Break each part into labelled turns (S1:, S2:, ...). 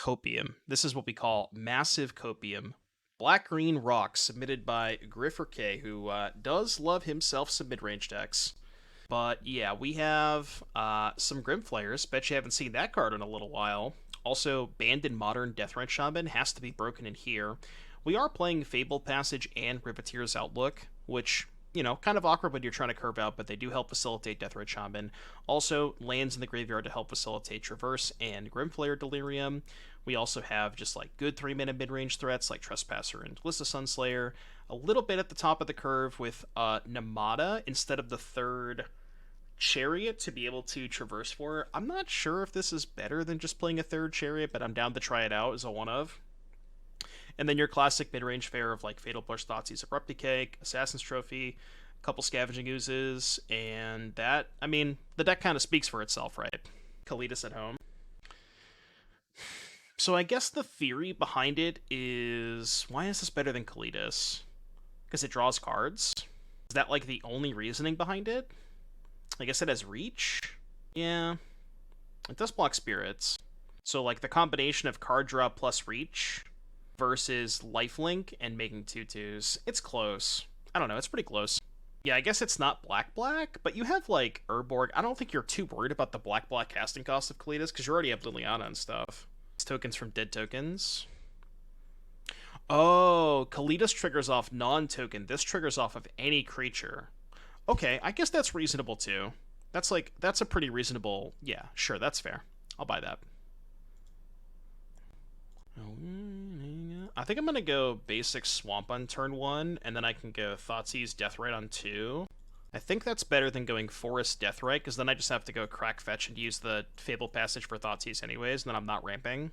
S1: COPIUM. This is what we call massive COPIUM. Black-green rocks submitted by Griffrk, who does love himself some mid-range decks. But yeah, we have some Grim Flayers. Bet you haven't seen that card in a little while. Also, banned in Modern Deathrite Shaman has to be broken in here. We are playing Fabled Passage and Riveteers Outlook, which, you know, kind of awkward when you're trying to curve out, but they do help facilitate Deathrite Shaman. Also, lands in the graveyard to help facilitate Traverse and Grim Flayer Delirium. We also have just like good 3-mana mid-range threats like Trespasser and Glissa Sunslayer. A little bit at the top of the curve with Nemata instead of the third Chariot to be able to traverse for. I'm not sure if this is better than just playing a third Chariot, but I'm down to try it out as a one-of. And then your classic mid-range fare of like Fatal Push, Thoughtseize, Abrupt Decay, Assassin's Trophy, a couple Scavenging Oozes, and that, I mean, the deck kind of speaks for itself, right? Kalitas at home. So I guess the theory behind it is, why is this better than Kalitas? Because it draws cards? Is that like the only reasoning behind it? I guess it has reach? Yeah. It does block spirits. So, like, the combination of card draw plus reach versus lifelink and making 2/2s, it's close. I don't know, it's pretty close. Yeah, I guess it's not black-black, but you have, like, Urborg. I don't think you're too worried about the black-black casting cost of Kalitas, because you already have Liliana and stuff. It's tokens from dead tokens. Oh, Kalitas triggers off non-token. This triggers off of any creature. Okay, I guess that's reasonable too. That's a pretty reasonable, yeah, sure, that's fair. I'll buy that. I think I'm gonna go basic Swamp on turn 1, and then I can go Thoughtseize Deathrite on 2. I think that's better than going Forest Deathrite, because then I just have to go crack fetch and use the Fabled Passage for Thoughtseize anyways, and then I'm not ramping.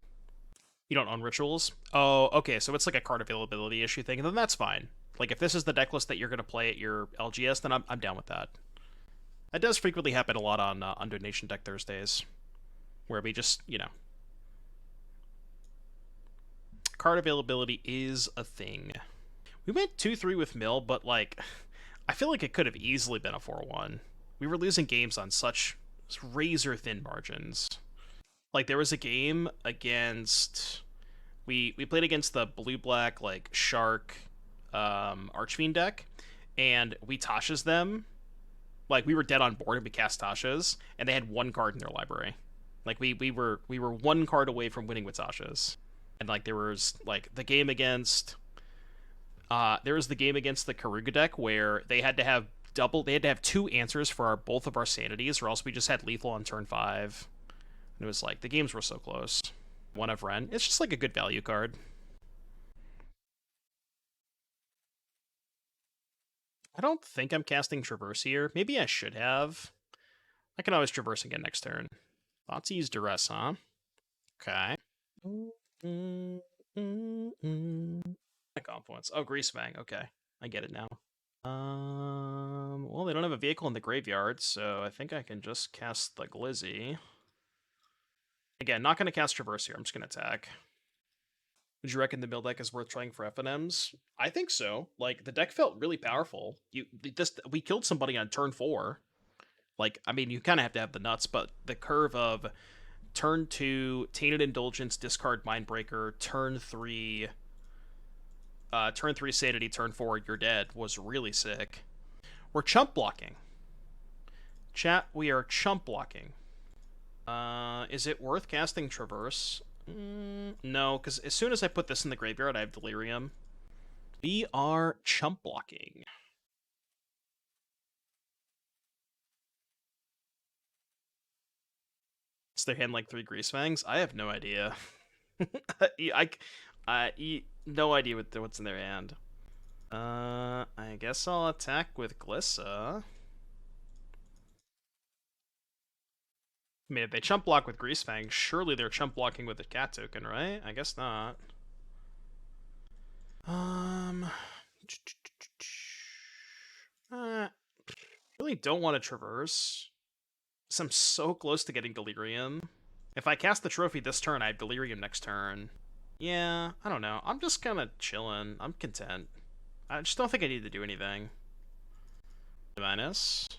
S1: You don't own rituals? Oh, okay, so it's like a card availability issue thing, and then that's fine. Like, if this is the deck list that you're going to play at your LGS, then I'm down with that. That does frequently happen a lot on Donation Deck Thursdays, where we just, you know... Card availability is a thing. We went 2-3 with Mill, but, like, I feel like it could have easily been a 4-1. We were losing games on such razor-thin margins. Like, there was a game against... We played against the blue-black, like, Shark... Archfiend deck, and we Tasha's them. Like, we were dead on board and we cast Tasha's, and they had one card in their library. Like, we were one card away from winning with Tasha's. And like, there was like the game against the Karuga deck where they had to have 2 answers for both of our sanities, or else we just had lethal on turn 5. And it was like, the games were so close. One of Wrenn. It's just like a good value card. I don't think I'm casting Traverse here. Maybe I should have. I can always Traverse again next turn. Thoughtseize Duress, huh? Okay. Confluence. Oh, Greasefang. Okay. I get it now. Well, they don't have a vehicle in the graveyard, so I think I can just cast the Glizzy. Again, not going to cast Traverse here. I'm just going to attack. Would you reckon the mill deck is worth trying for FNMs? I think so. Like, the deck felt really powerful. We killed somebody on turn 4. Like, I mean, you kind of have to have the nuts, but the curve of turn 2, Tainted Indulgence, discard Mindbreaker, turn 3 Sanity, turn 4, you're dead, was really sick. We're chump blocking. Chat, we are chump blocking. Is it worth casting Traverse? No, because as soon as I put this in the graveyard, I have Delirium. We are chump blocking. Is their hand like 3 Greasefangs? I have no idea. No idea what's in their hand. I guess I'll attack with Glissa. I mean, if they chump block with Greasefang, surely they're chump blocking with a cat token, right? I guess not. Really don't want to Traverse. So I'm so close to getting Delirium. If I cast the trophy this turn, I have Delirium next turn. Yeah, I don't know. I'm just kind of chilling. I'm content. I just don't think I need to do anything. Minus.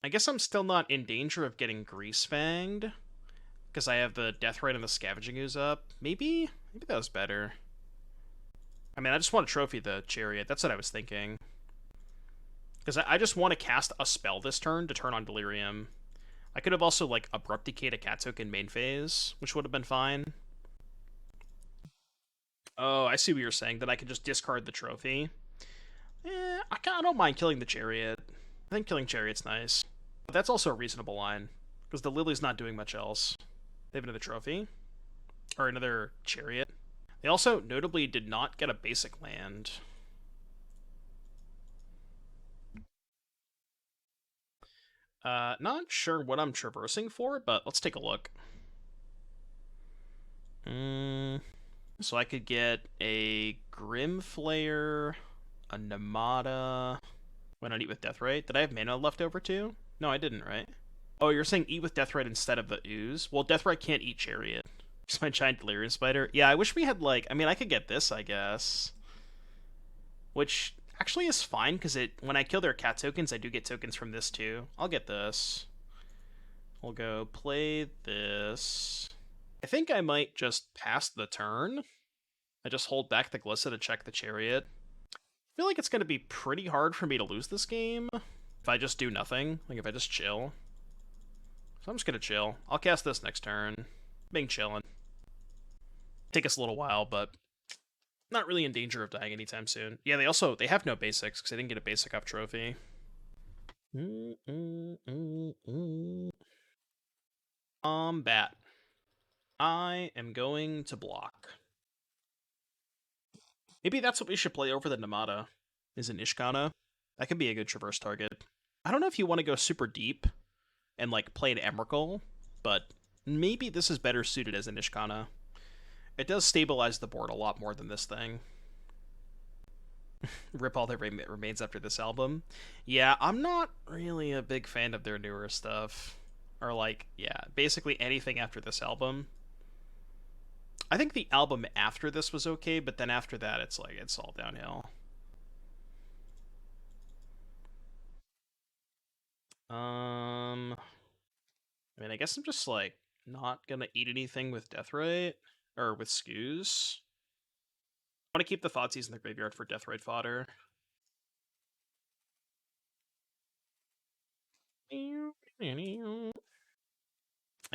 S1: I guess I'm still not in danger of getting Greasefanged, because I have the Deathrite and the Scavenging Ooze up. Maybe that was better. I mean, I just want to trophy the Chariot. That's what I was thinking. Because I just want to cast a spell this turn to turn on Delirium. I could have also, like, Abrupt Decayed a cat token main phase, which would have been fine. Oh, I see what you're saying. Then I could just discard the trophy. I don't mind killing the Chariot. I think killing Chariot's nice. But that's also a reasonable line, because the Lily's not doing much else. They have another trophy. Or another Chariot. They also notably did not get a basic land. Not sure what I'm traversing for, but let's take a look. So I could get a Grim Flayer, a Nemata. Why not eat with Deathrite? Did I have mana left over too? No, I didn't, right? Oh, you're saying eat with Deathrite instead of the Ooze? Well, Deathrite can't eat Chariot. Just my giant Delirium Spider. Yeah, I wish we had, like... I mean, I could get this, I guess. Which actually is fine, because when I kill their cat tokens, I do get tokens from this too. I'll get this. We'll go play this. I think I might just pass the turn. I just hold back the Glissa to check the Chariot. I feel like it's going to be pretty hard for me to lose this game if I just do nothing. Like, if I just chill. So I'm just going to chill. I'll cast this next turn. Being chillin'. Take us a little while, but not really in danger of dying anytime soon. Yeah, they have no basics, because they didn't get a basic up trophy. Bat. I am going to block. Maybe that's what we should play over the Nemata, is an Ishkana. That could be a good traverse target. I don't know if you want to go super deep and, like, play an Emrakul, but maybe this is better suited as an Ishkana. It does stabilize the board a lot more than this thing. Rip all their remains after this album. Yeah, I'm not really a big fan of their newer stuff. Or, like, yeah, basically anything after this album. I think the album after this was okay, but then after that, it's like, it's all downhill. I mean, I guess I'm just, like, not gonna eat anything with Deathrite, or with Scooze. I want to keep the Thoughtseize in the graveyard for Deathrite fodder. I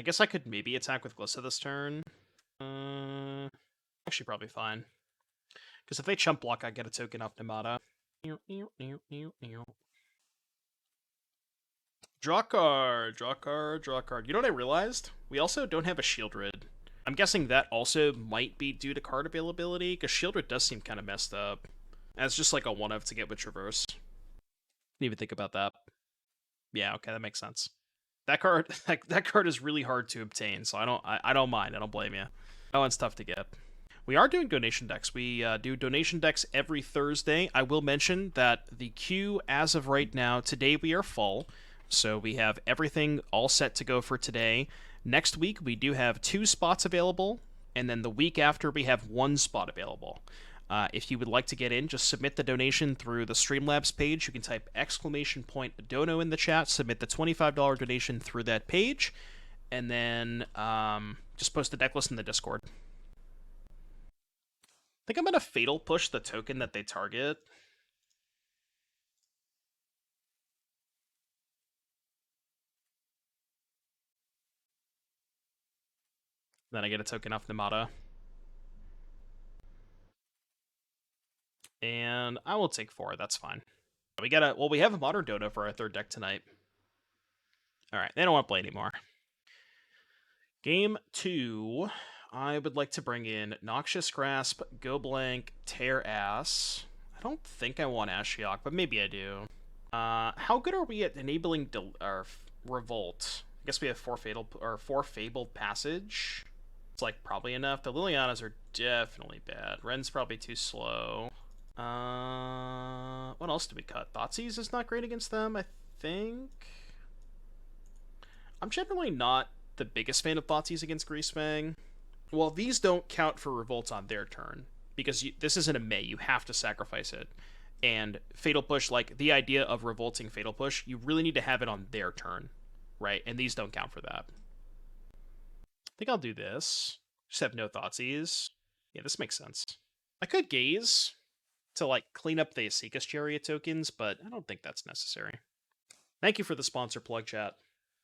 S1: guess I could maybe attack with Glissa this turn. Actually, probably fine. Because if they chump block, I get a token off Nemata. Draw card, draw card, draw card. You know what I realized? We also don't have a Shieldred. I'm guessing that also might be due to card availability, because Shieldred does seem kind of messed up. As just like a one-of to get with Traverse. Didn't even think about that. Yeah, okay, that makes sense. That card, that card is really hard to obtain, so I don't mind. I don't blame you. That one's tough to get. We are doing donation decks. We do donation decks every Thursday. I will mention that the queue, as of right now, today we are full. So we have everything all set to go for today. Next week, we do have 2 spots available. And then the week after, we have 1 spot available. If you would like to get in, just submit the donation through the Streamlabs page. You can type !Dono in the chat, submit the $25 donation through that page, and then just post the deck list in the Discord. I think I'm going to Fatal Push the token that they target. Then I get a token off Nemata. And I will take 4, that's fine. We have a Modern Dono for our 3rd deck tonight. Alright, they don't want to play anymore. Game 2, I would like to bring in Noxious Grasp, Go Blank, Tear Ass. I don't think I want Ashiok, but maybe I do. How good are we at enabling Revolt? I guess we have 4 Fabled Passage. It's like probably enough. The Lilianas are definitely bad. Wren's probably too slow. What else do we cut? Thoughtseize is not great against them, I think. I'm generally not the biggest fan of Thoughtseize against Greasefang. Well, these don't count for revolts on their turn, because this isn't a May, you have to sacrifice it. And Fatal Push, like, the idea of revolting Fatal Push, you really need to have it on their turn, right? And these don't count for that. think I'll do this. Just have no Thoughtseize. Yeah, this makes sense. I could Gaze to, like, clean up the Esika's Chariot tokens, but I don't think that's necessary. Thank you for the sponsor plug, chat.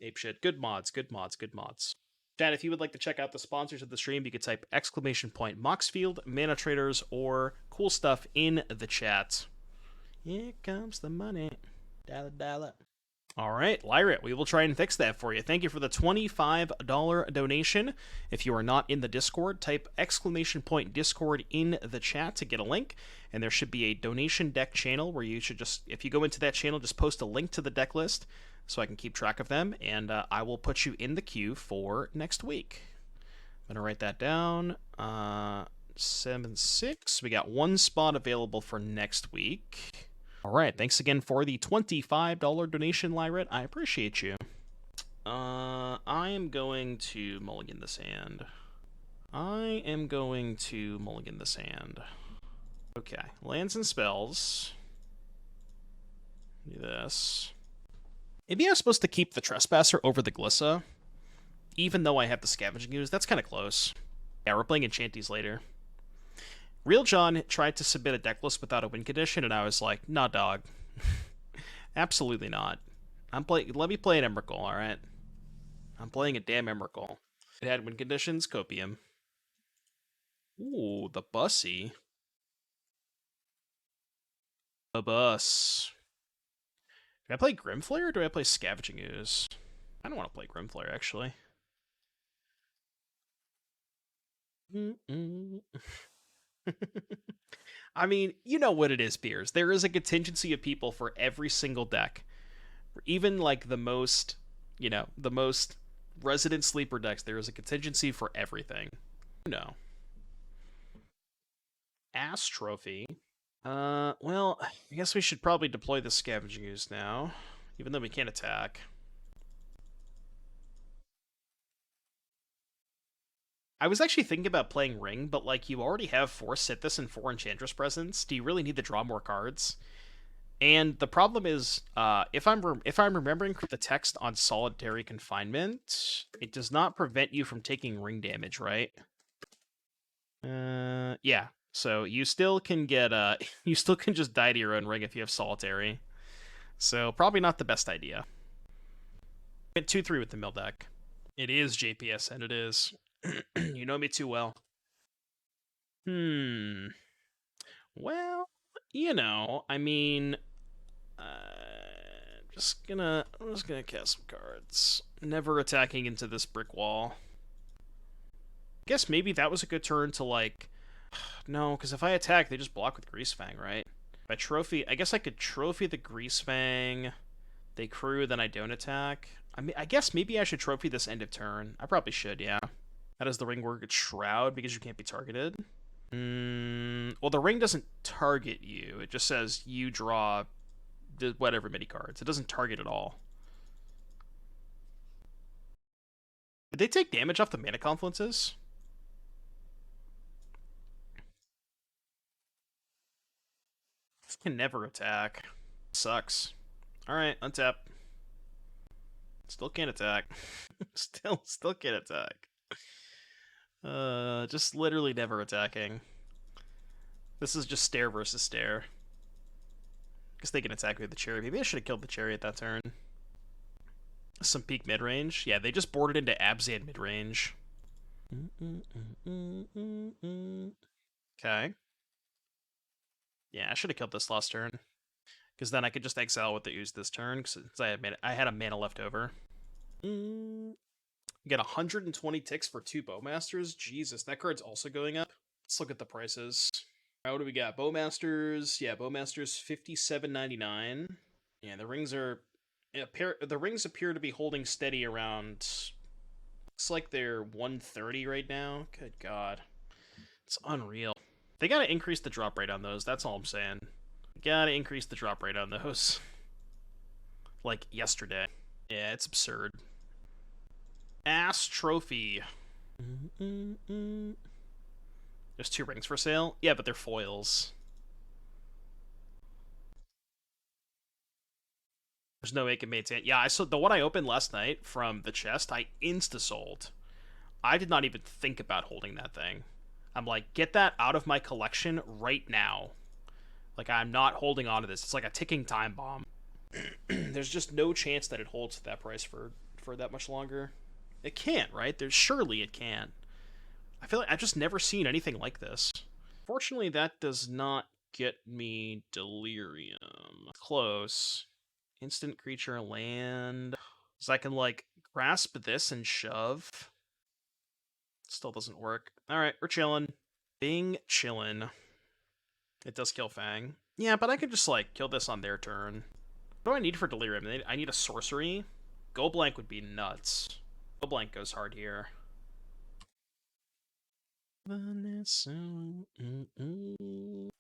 S1: Apeshit. Good mods, good mods, good mods. Chat, if you would like to check out the sponsors of the stream, you could type !Moxfield, Mana Traders, or cool stuff in the chat. Here comes the money. Dollar. All right, Lyrit, we will try and fix that for you. Thank you for the $25 donation. If you are not in the Discord, type !Discord in the chat to get a link, and there should be a donation deck channel where you should just, if you go into that channel, just post a link to the deck list so I can keep track of them, and I will put you in the queue for next week. I'm going to write that down. 7-6. We got one spot available for next week. All right, thanks again for the $25 donation, Lyrit. I appreciate you. I am going to mulligan this hand. Okay, lands and spells. Do this. Maybe I was supposed to keep the Trespasser over the Glissa, even though I have the Scavenging Ooze. That's kind of close. Yeah, we're playing Enchanties later. Real John tried to submit a deck list without a win condition, and I was like, nah, dog. Absolutely not. Let me play an Emrakul, alright? I'm playing a damn Emrakul. It had win conditions, Copium. Ooh, the Bussy. The bus. Do I play Grim Flayer or do I play Scavenging Ooze? I don't want to play Grim Flayer, actually. I mean, you know what it is, Beers. There is a contingency of people for every single deck. Even, like, the most, the most resident sleeper decks, there is a contingency for everything. No. Ass Trophy. Well, I guess we should probably deploy the Scavenging Ooze now, even though we can't attack. I was actually thinking about playing Ring, but, like, you already have 4 Sithis and 4 Enchantress presence. Do you really need to draw more cards? And the problem is, if I'm remembering the text on Solitary Confinement, it does not prevent you from taking Ring damage, right? Yeah. So you still can get you still can just die to your own Ring if you have Solitary. So probably not the best idea. Get 2-3 with the mill deck. It is JPS, and it is. You know me too well. Well, I mean, I'm just gonna cast some cards. Never attacking into this brick wall. I guess maybe that was a good turn to, like, no, because if I attack, they just block with Greasefang, right? If I trophy, I guess I could trophy the Greasefang. They crew, then I don't attack. I mean, I guess maybe I should trophy this end of turn. I probably should, yeah. How does the ring work? It's Shroud because you can't be targeted. Well, the ring doesn't target you. It just says you draw whatever many cards. It doesn't target at all. Did they take damage off the mana confluences? Can never attack. Sucks. Alright, untap. Still can't attack. Still can't attack. Just literally never attacking. This is just stare versus stare. Guess they can attack with the Chariot. Maybe I should have killed the Chariot that turn. Some peak mid-range. Yeah, they just boarded into Abzan mid-range. Okay. Yeah, I should have killed this last turn. Because then I could just exile with the Ooze this turn, since I had a mana left over. Get 120 ticks for 2 Bowmasters. Jesus, that card's also going up. Let's look at the prices. All right, what do we got? Bowmasters. Yeah, Bowmasters $57.99. Yeah, the rings appear to be holding steady around. Looks like they're 130 right now. Good God, it's unreal. They gotta increase the drop rate on those. That's all I'm saying. Gotta increase the drop rate on those. Like yesterday. Yeah, it's absurd. Ass Trophy. There's 2 rings for sale? Yeah, but they're foils. There's no way it can maintain. Yeah, I saw the one I opened last night from the chest. I insta-sold. I did not even think about holding that thing. I'm like, get that out of my collection right now. Like, I'm not holding on to this. It's like a ticking time bomb. There's just no chance that it holds at that price for that much longer. It can't, right? Surely it can't. I feel like I've just never seen anything like this. Fortunately, that does not get me Delirium. Close. Instant creature land. So I can, like, grasp this and shove. Still doesn't work. Alright, we're chilling. Bing chillin'. It does kill Fang. Yeah, but I could just, like, kill this on their turn. What do I need for Delirium? I need a sorcery? Go blank would be nuts. Go blank goes hard here.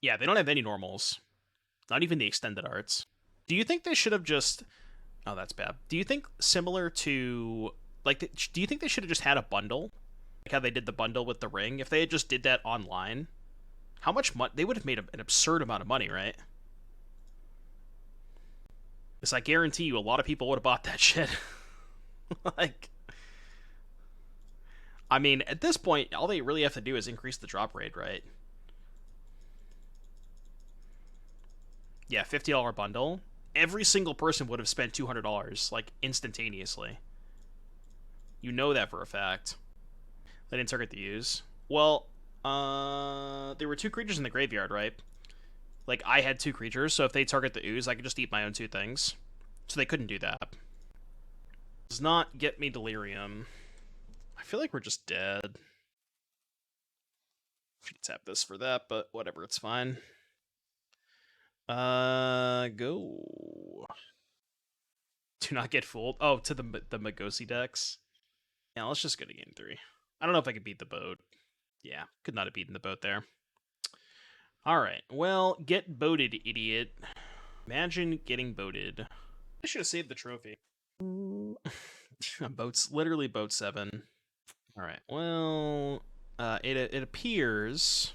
S1: Yeah, they don't have any normals. Not even the extended arts. Do you think they should have just... Oh, that's bad. Do you think similar to... Like, do you think they should have just had a bundle? Like how they did the bundle with the ring? If they had just did that online, how much money... They would have made an absurd amount of money, right? Because I guarantee you a lot of people would have bought that shit. Like... I mean, at this point, all they really have to do is increase the drop rate, right? Yeah, $50 bundle. Every single person would have spent $200, like, instantaneously. You know that for a fact. They didn't target the Ooze. Well, there were 2 creatures in the graveyard, right? Like, I had 2 creatures, so if they target the Ooze, I could just eat my own 2 things. So they couldn't do that. Does not get me Delirium. I feel like we're just dead. Should tap this for that, but whatever, it's fine. Go. Do not get fooled. Oh, to the Magosi decks. Yeah, let's just go to game 3. I don't know if I could beat the boat. Yeah, could not have beaten the boat there. Alright, well, get boated, idiot. Imagine getting boated. I should have saved the trophy. Boats, literally boat 7. Alright, well, it appears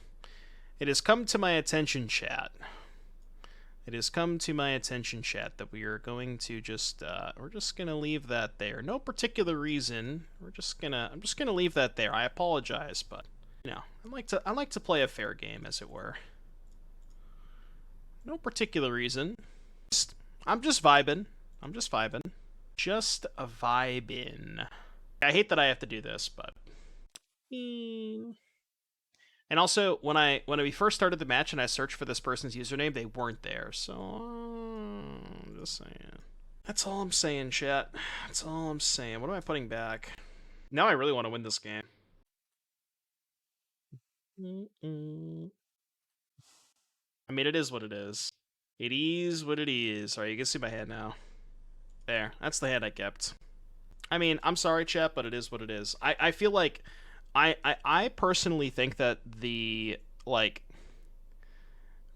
S1: it has come to my attention, chat. It has come to my attention, chat, that we are going to just, we're just gonna leave that there. No particular reason. I'm just gonna leave that there. I apologize, but, you know, I like to play a fair game, as it were. No particular reason. I'm just vibing. I'm just vibing. Just a vibin'. I hate that I have to do this, but... And also, when we first started the match and I searched for this person's username, they weren't there, so... I'm just saying. That's all I'm saying, chat. That's all I'm saying. What am I putting back? Now I really want to win this game. I mean, it is what it is. It is what it is. Alright, you can see my hand now. There. That's the hand I kept. I mean, I'm sorry, chat, but it is what it is. I feel like... I personally think that the, like...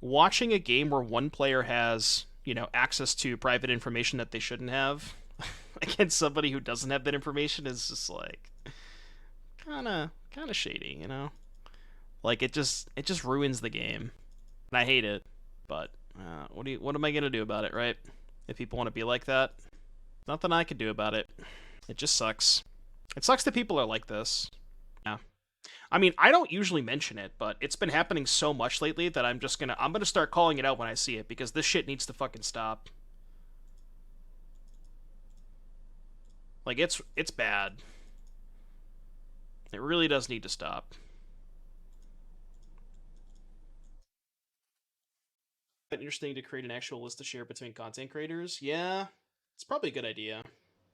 S1: Watching a game where one player has, you know, access to private information that they shouldn't have against somebody who doesn't have that information is just, like... Kinda shady, you know? Like, it just ruins the game. And I hate it. But, what am I gonna do about it, right? If people want to be like that? Nothing I can do about it. It just sucks. It sucks that people are like this. Yeah. I mean, I don't usually mention it, but it's been happening so much lately that I'm gonna start calling it out when I see it, because this shit needs to fucking stop. Like, it's bad. It really does need to stop. Interesting to create an actual list to share between content creators. Yeah, it's probably a good idea.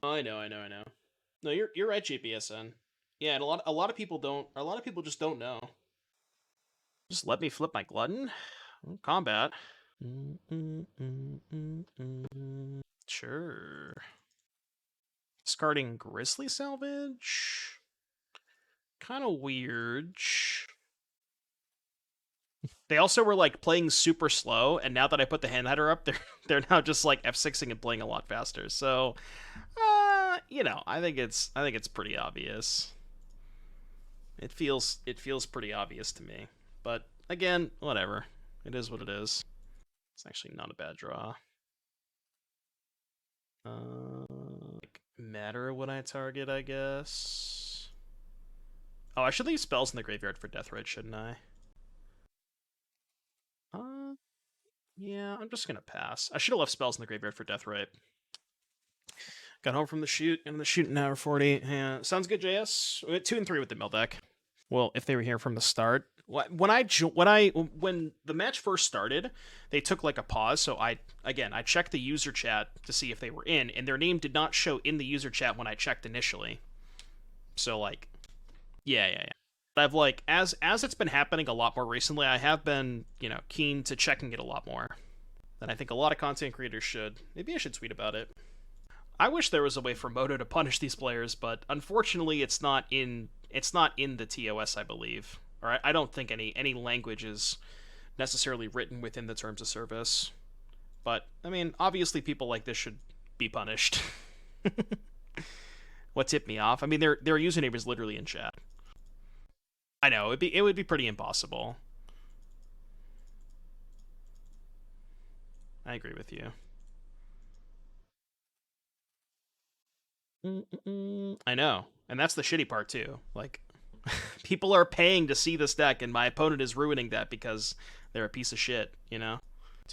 S1: Oh, I know. No, you're right, JPSN. Yeah, and a lot of people don't. A lot of people just don't know. Just let me flip my Glutton. Combat. Sure. Discarding Grizzly Salvage. Kind of weird. They also were like playing super slow, and now that I put the hand header up, they're now just like F6ing and playing a lot faster. So, you know, I think it's pretty obvious. It feels pretty obvious to me. But again, whatever. It is what it is. It's actually not a bad draw. Like, matter what I target, I guess. Oh, I should leave spells in the graveyard for Deathrite, shouldn't I? Yeah, I'm just gonna pass. I should have left spells in the graveyard for Deathrite. Got home from the shoot, and the shoot in hour 40. Yeah, sounds good, JS. We went 2 and 3 with the mill deck. Well, if they were here from the start, when the match first started, they took like a pause. So I checked the user chat to see if they were in, and their name did not show in the user chat when I checked initially. So like, yeah. I've like as it's been happening a lot more recently, I have been keen to checking it a lot more than I think a lot of content creators should. Maybe I should tweet about it. I wish there was a way for Moto to punish these players, but unfortunately, it's not in the TOS, I believe. Or I don't think any language is necessarily written within the terms of service. But I mean, obviously, people like this should be punished. What tipped me off? I mean, their username is literally in chat. I know it would be pretty impossible. I agree with you. I know, and that's the shitty part too. Like, people are paying to see this deck, and my opponent is ruining that because they're a piece of shit. To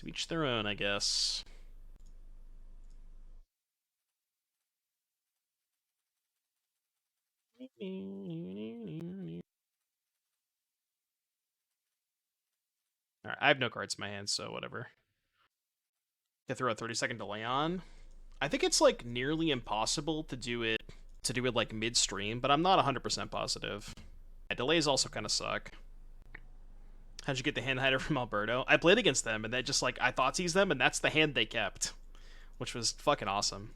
S1: each their own, I guess. Alright, I have no cards in my hand, so whatever. To throw a 30-second delay on. I think it's like nearly impossible to do it like midstream, but I'm not 100% positive. Yeah, delays also kind of suck. How'd you get the hand hider from Alberto? I played against them, and they just like I Thoughtseized them, and that's the hand they kept, which was fucking awesome.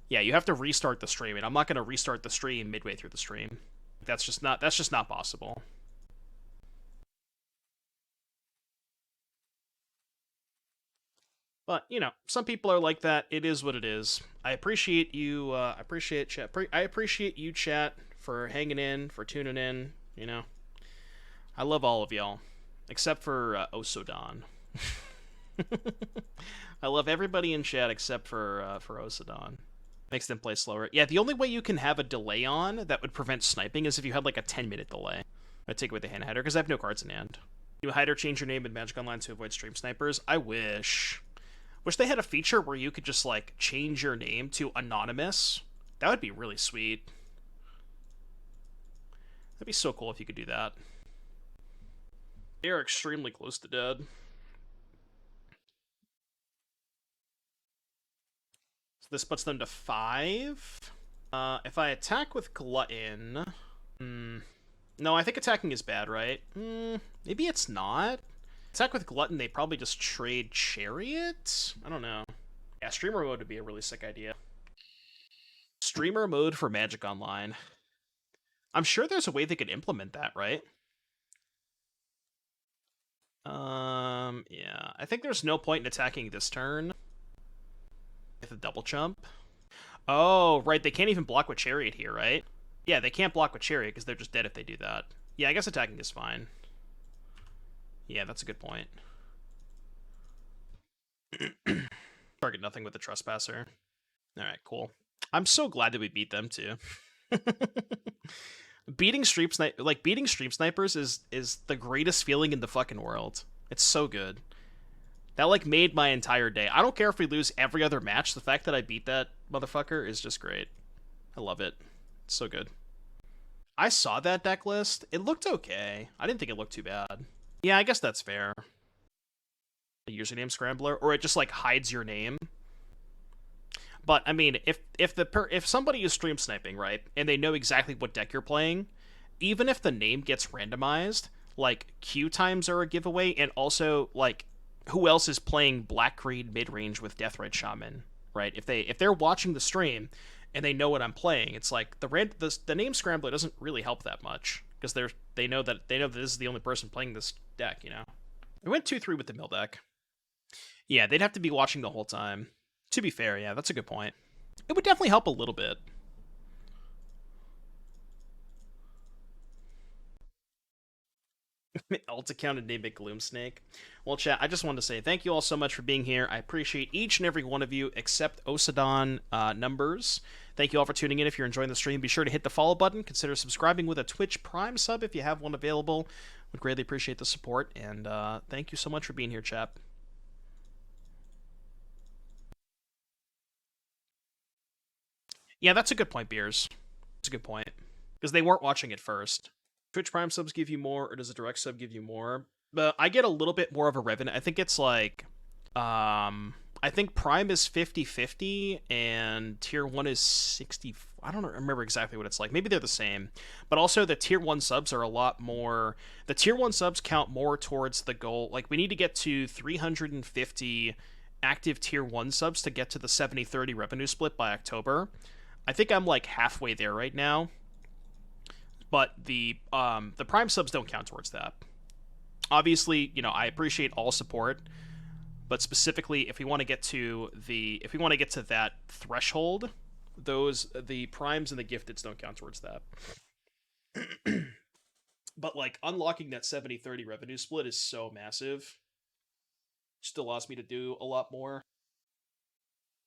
S1: Yeah, you have to restart the stream, and I'm not gonna restart the stream midway through the stream. That's just not possible. But some people are like that. It is what it is. I appreciate you. I appreciate chat. I appreciate you, chat, for hanging in, for tuning in. I love all of y'all, except for Osodon. I love everybody in chat except for Osodon. Makes them play slower. Yeah, the only way you can have a delay on that would prevent sniping is if you had like a 10-minute delay. I'd take away the hand hider because I have no cards in hand. You hide or change your name in Magic Online to avoid stream snipers? I wish. Wish they had a feature where you could just like change your name to anonymous. That would be really sweet. That'd be so cool if you could do that. They are extremely close to dead. So this puts them to 5. If I attack with Glutton... No, I think attacking is bad, right? Maybe it's not. Attack with Glutton, they probably just trade Chariot? I don't know. Yeah, streamer mode would be a really sick idea. Streamer mode for Magic Online. I'm sure there's a way they could implement that, right? Yeah. I think there's no point in attacking this turn. With a double jump. Oh, right, they can't even block with Chariot here, right? Yeah, they can't block with Chariot because they're just dead if they do that. Yeah, I guess attacking is fine. Yeah, that's a good point. Target nothing with the Trespasser. Alright, cool. I'm so glad that we beat them, too. beating stream snipers is the greatest feeling in the fucking world. It's so good. That, like, made my entire day. I don't care if we lose every other match. The fact that I beat that motherfucker is just great. I love it. It's so good. I saw that deck list. It looked okay. I didn't think it looked too bad. Yeah, I guess that's fair. A username scrambler, or it just like hides your name. But I mean, if somebody is stream sniping, right, and they know exactly what deck you're playing, even if the name gets randomized, like queue times are a giveaway, and also like who else is playing black green mid range with Deathrite Shaman, right? If they're watching the stream and they know what I'm playing, it's like the name scrambler doesn't really help that much. Because they know that this is the only person playing this deck, We went 2-3 with the mill deck. Yeah, they'd have to be watching the whole time. To be fair, yeah, that's a good point. It would definitely help a little bit. Alt account and name it Gloomsnake. Well, chat, I just wanted to say thank you all so much for being here. I appreciate each and every one of you, except Osadon numbers. Thank you all for tuning in. If you're enjoying the stream, be sure to hit the follow button. Consider subscribing with a Twitch Prime sub if you have one available. Would greatly appreciate the support, and thank you so much for being here, chat. Yeah, that's a good point, Beers. That's a good point. Because they weren't watching it first. Twitch Prime subs give you more, or does a direct sub give you more? But I get a little bit more of a revenue. I think it's like, I think Prime is 50-50 and Tier 1 is 60. I don't remember exactly what it's like. Maybe they're the same. But also the Tier 1 subs are a lot more. The Tier 1 subs count more towards the goal. Like, we need to get to 350 active Tier 1 subs to get to the 70-30 revenue split by October. I think I'm like halfway there right now. But the Prime subs don't count towards that. Obviously, you know, I appreciate all support, but specifically if we want to get to that threshold, the primes and the gifteds don't count towards that. But like unlocking that 70-30 revenue split is so massive. Still allows me to do a lot more.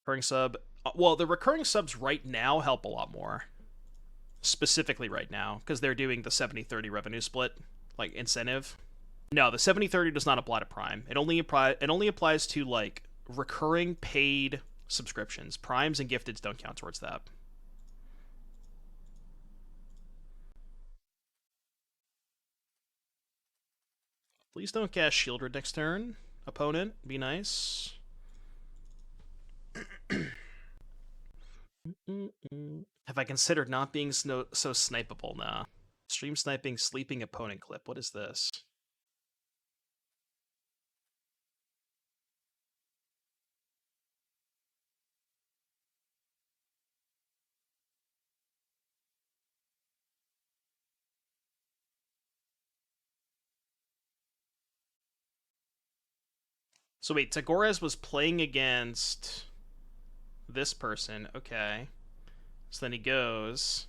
S1: Recurring sub. Well, the recurring subs right now help a lot more. Specifically right now, because they're doing the 70-30 revenue split, like, incentive. No, the 70-30 does not apply to Prime. It only applies to, like, recurring paid subscriptions. Primes and gifteds don't count towards that. Please don't cast Shieldred next turn. Opponent, be nice. Have I considered not being so snipeable? Nah. Stream sniping, sleeping opponent clip. What is this? So wait, Tagores was playing against this person. Okay. So then he goes.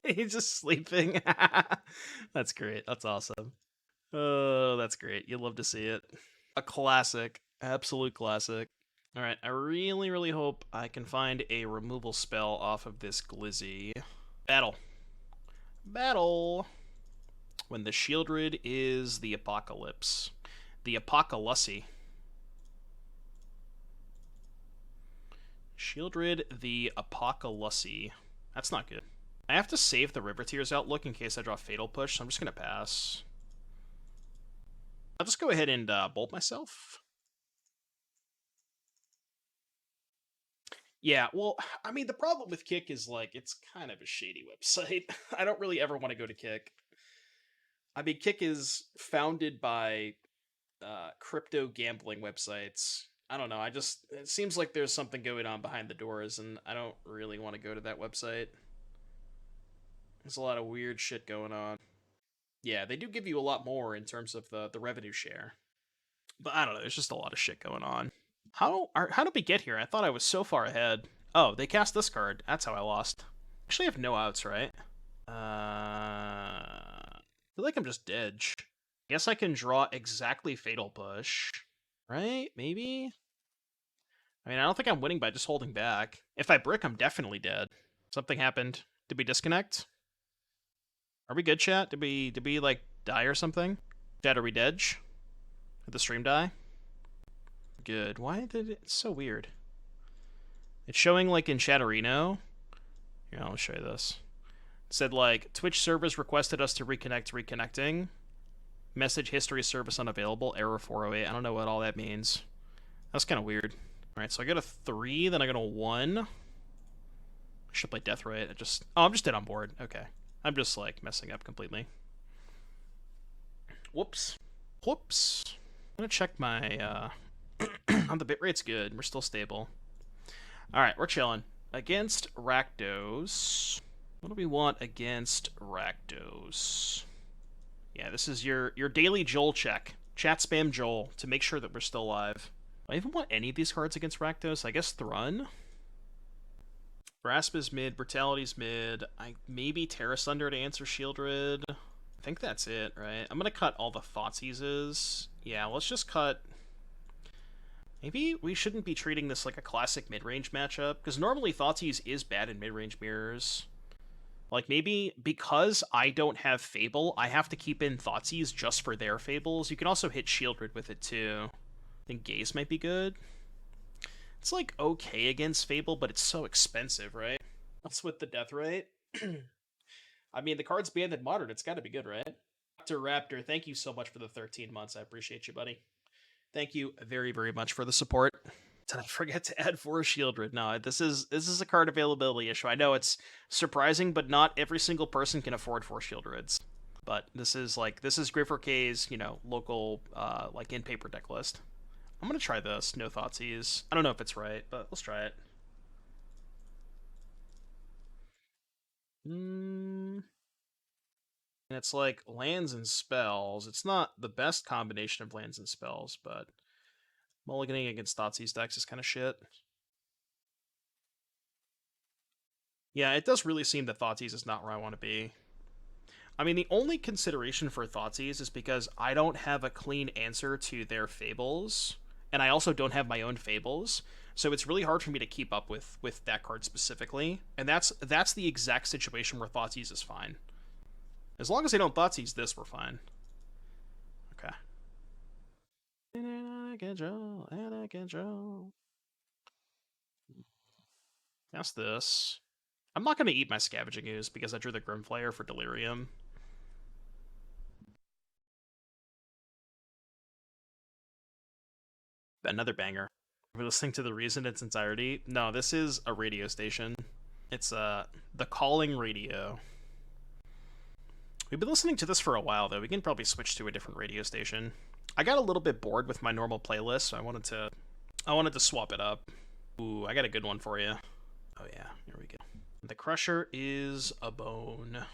S1: He's just sleeping. That's great. That's awesome. Oh, that's great. You'll love to see it. A classic. Absolute classic. Alright, I really, really hope I can find a removal spell off of this Glizzy. Battle. Battle! When the Shieldred is the Apocalypse. The Apocalypse. Shieldred the Apocalypse. That's not good. I have to save the Riveteers Outlook in case I draw Fatal Push, so I'm just going to pass. I'll just go ahead and bolt myself. Yeah, well, I mean, the problem with Kick is, like, it's kind of a shady website. I don't really ever want to go to Kick. I mean, Kick is founded by crypto gambling websites. I don't know, it seems like there's something going on behind the doors, and I don't really want to go to that website. There's a lot of weird shit going on. Yeah, they do give you a lot more in terms of the revenue share. But I don't know, there's just a lot of shit going on. How did we get here? I thought I was so far ahead. Oh, they cast this card. That's how I lost. Actually, I have no outs, right? I feel like I'm just dead. I guess I can draw exactly Fatal Push. Right? Maybe? I mean, I don't think I'm winning by just holding back. If I brick, I'm definitely dead. Something happened. Did we disconnect? Are we good, chat? Did we like, die or something? Chat, are we dead? Did the stream die? Good. Why did it... It's so weird. It's showing, like, in Chatterino. Here, I'll show you this. It said, like, Twitch servers requested us to reconnect, reconnecting. Message history service unavailable. Error 408. I don't know what all that means. That's kind of weird. Alright, so I got a 3, then I got a 1. I should play Deathrite. Oh, I'm just dead on board. Okay. I'm just, like, messing up completely. Whoops. Whoops. I'm gonna check my, the bitrate's good. We're still stable. Alright, we're chilling. Against Rakdos. What do we want against Rakdos? Yeah, this is your daily Joel check. Chat spam Joel to make sure that we're still alive. Do I even want any of these cards against Rakdos? I guess Thrun? Grasp is mid, Brutality's mid. Maybe Tear Asunder to answer Shieldred. think that's it, right? I'm gonna cut all the Thoughtseizes. Yeah, let's just cut... Maybe we shouldn't be treating this like a classic mid-range matchup, because normally Thoughtseize is bad in mid-range mirrors. Like, maybe because I don't have Fable, I have to keep in Thoughtseize just for their Fables. You can also hit Shieldred with it, too. I think Gaze might be good. It's, like, okay against Fable, but it's so expensive, right? What's with the death rate? I mean, the card's banned in Modern. It's got to be good, right? Dr. Raptor, thank you so much for the 13 months. I appreciate you, buddy. Thank you very, very much for the support. Did I forget to add 4 Shieldred? No, this is a card availability issue. I know it's surprising, but not every single person can afford 4 Shieldreds. But this is Griffer K's, you know, local, like, in-paper deck list. I'm gonna try this, no Thoughtseize. I don't know if it's right, but let's try it. And it's like lands and spells. It's not the best combination of lands and spells, but mulliganing against Thoughtseize decks is kind of shit. Yeah, it does really seem that Thoughtseize is not where I want to be. I mean, the only consideration for Thoughtseize is because I don't have a clean answer to their Fables, and I also don't have my own Fables, so it's really hard for me to keep up with that card specifically, and that's the exact situation where Thoughtseize is fine. As long as they don't Thoughtseize this, we're fine. Okay. Out of control, out of control. That's this. I'm not going to eat my Scavenging Ooze because I drew the Grim Flayer for Delirium. Another banger. We're listening to the Reason in its entirety. No, this is a radio station. It's the Calling Radio. We've been listening to this for a while, though. We can probably switch to a different radio station. I got a little bit bored with my normal playlist, so I wanted to swap it up. Ooh, I got a good one for you. Oh yeah, here we go. The Crusher is a bone.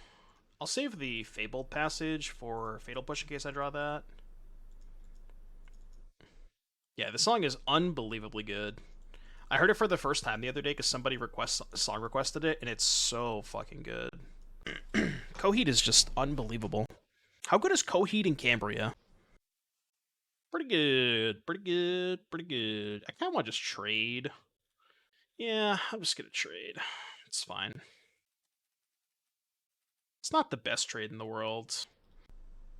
S1: I'll save the Fabled Passage for Fatal Push in case I draw that. Yeah, the song is unbelievably good. I heard it for the first time the other day because somebody song requested it, and it's so fucking good. Coheed is just unbelievable. How good is Coheed in Cambria? Pretty good, pretty good, pretty good. I kind of want to just trade. Yeah, I'm just gonna trade. It's fine. It's not the best trade in the world.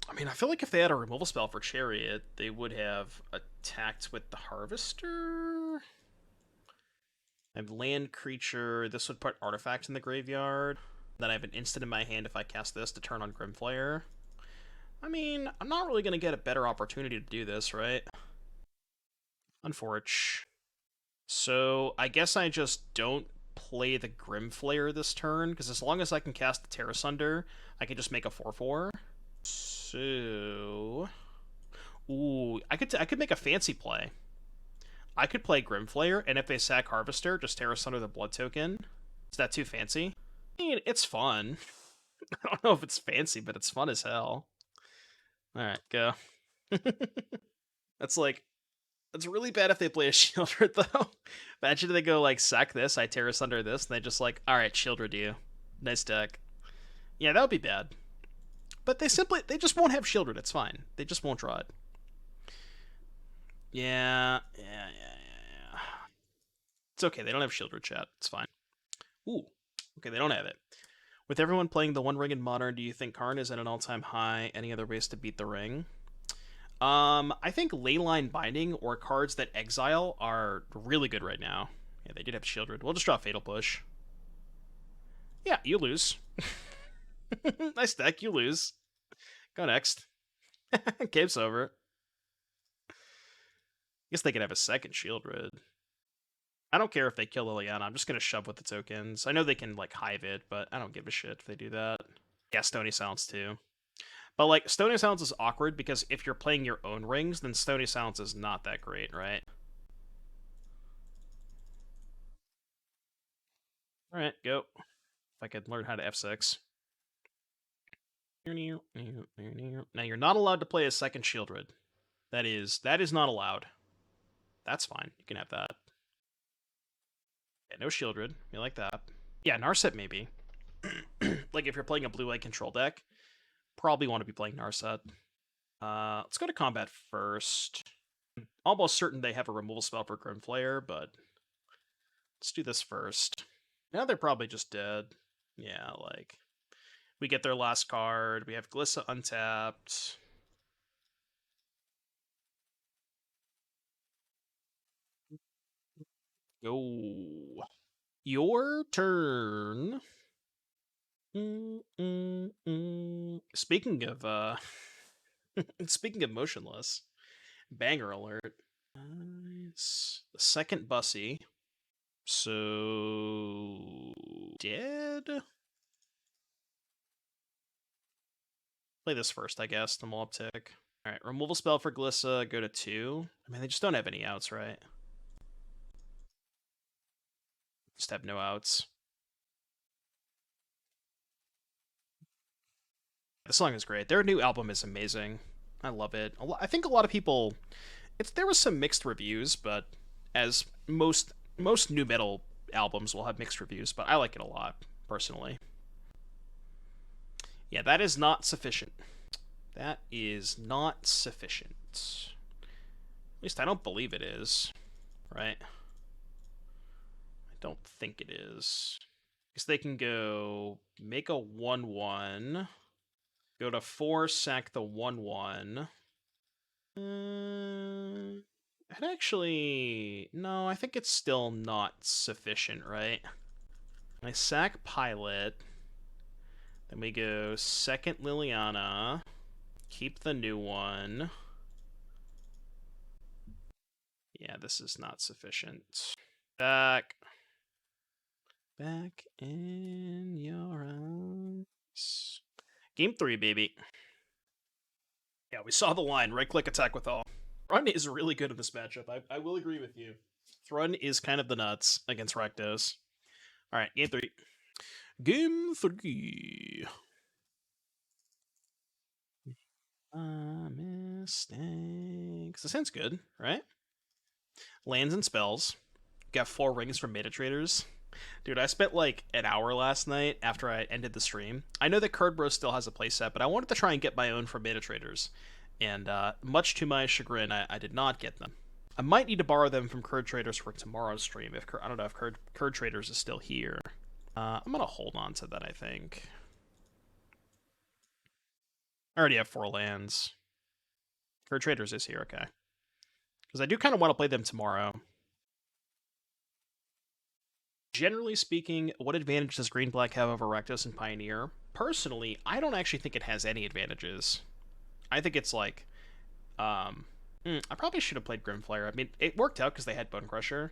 S1: I mean, I feel like if they had a removal spell for Chariot, they would have attacked with the Harvester. I have land creature. This would put artifacts in the graveyard. Then I have an instant in my hand if I cast this to turn on Grim Flayer. I mean, I'm not really going to get a better opportunity to do this, right? Unfortunate. So, I guess I just don't play the Grim Flayer this turn, because as long as I can cast the Tear Asunder, I can just make a 4/4. So... Ooh, I could make a fancy play. I could play Grim Flayer, and if they sack Harvester, just Tear Asunder the blood token. Is that too fancy? I mean, it's fun. I don't know if it's fancy, but it's fun as hell. Alright, go. That's like... It's really bad if they play a Shieldred, though. Imagine if they go, like, sack this, I Tear Asunder this, and they just like, alright, Shieldred you. Nice deck. Yeah, that would be bad. But they just won't have Shieldred, it's fine. They just won't draw it. Yeah. It's okay, they don't have Shieldred, chat. It's fine. Ooh. Okay, they don't have it. With everyone playing the One Ring in Modern, do you think Karn is at an all-time high? Any other ways to beat the ring? I think Leyline Binding or cards that exile are really good right now. Yeah, they did have Shieldred. We'll just draw Fatal Push. Yeah, you lose. Nice deck, you lose. Go next. Game's over. Guess they could have a second Shieldred. I don't care if they kill Liliana. I'm just going to shove with the tokens. I know they can, like, Hive it, but I don't give a shit if they do that. Yeah, Stony Silence, too. But, like, Stony Silence is awkward because if you're playing your own rings, then Stony Silence is not that great, right? Alright, go. If I could learn how to F6. Now, you're not allowed to play a second Shieldred. That is not allowed. That's fine. You can have that. Yeah, no Shieldred. You like that. Yeah, Narset maybe. Like, if you're playing a blue-white control deck, probably want to be playing Narset. Let's go to combat first. I'm almost certain they have a removal spell for Grim Flayer, but let's do this first. Now they're probably just dead. Yeah, like, we get their last card. We have Glissa untapped. Go. Your turn. Speaking of speaking of motionless, banger alert. Nice. The second Bussy. So dead. Play this first, I guess. Then we'll uptick. All right, removal spell for Glissa. Go to 2. I mean, they just don't have any outs, right? Just have no outs. The song is great. Their new album is amazing. I love it. I think a lot of people. There was some mixed reviews, but as most new metal albums will have mixed reviews, but I like it a lot personally. Yeah, that is not sufficient. That is not sufficient. At least I don't believe it is, right? I don't think it is. Because they can go make a 1/1, go to 4, sack the 1/1. It actually... No, I think it's still not sufficient, right? I sack Pilot. Then we go second Liliana. Keep the new one. Yeah, this is not sufficient. Back in your eyes. Game 3, baby. Yeah, we saw the line. Right-click, attack with all. Thrun is really good in this matchup. I will agree with you. Thrun is kind of the nuts against Rakdos. Alright, game 3. Game 3. Mistakes. This sounds good, right? Lands and spells. Got 4 rings from Meta Traders. Dude, I spent like an hour last night after I ended the stream. I know that Cardbro still has a playset, but I wanted to try and get my own from Meta Traders. And much to my chagrin, I did not get them. I might need to borrow them from Curd Traders for tomorrow's stream. I don't know if Curd Traders is still here. I'm going to hold on to that, I think. I already have 4 lands. Curd Traders is here, okay. Because I do kind of want to play them tomorrow. Generally speaking, what advantage does Green-Black have over Rakdos and Pioneer? Personally, I don't actually think it has any advantages. I think it's like... I probably should have played Grim Flayer. I mean, it worked out because they had Bone Crusher.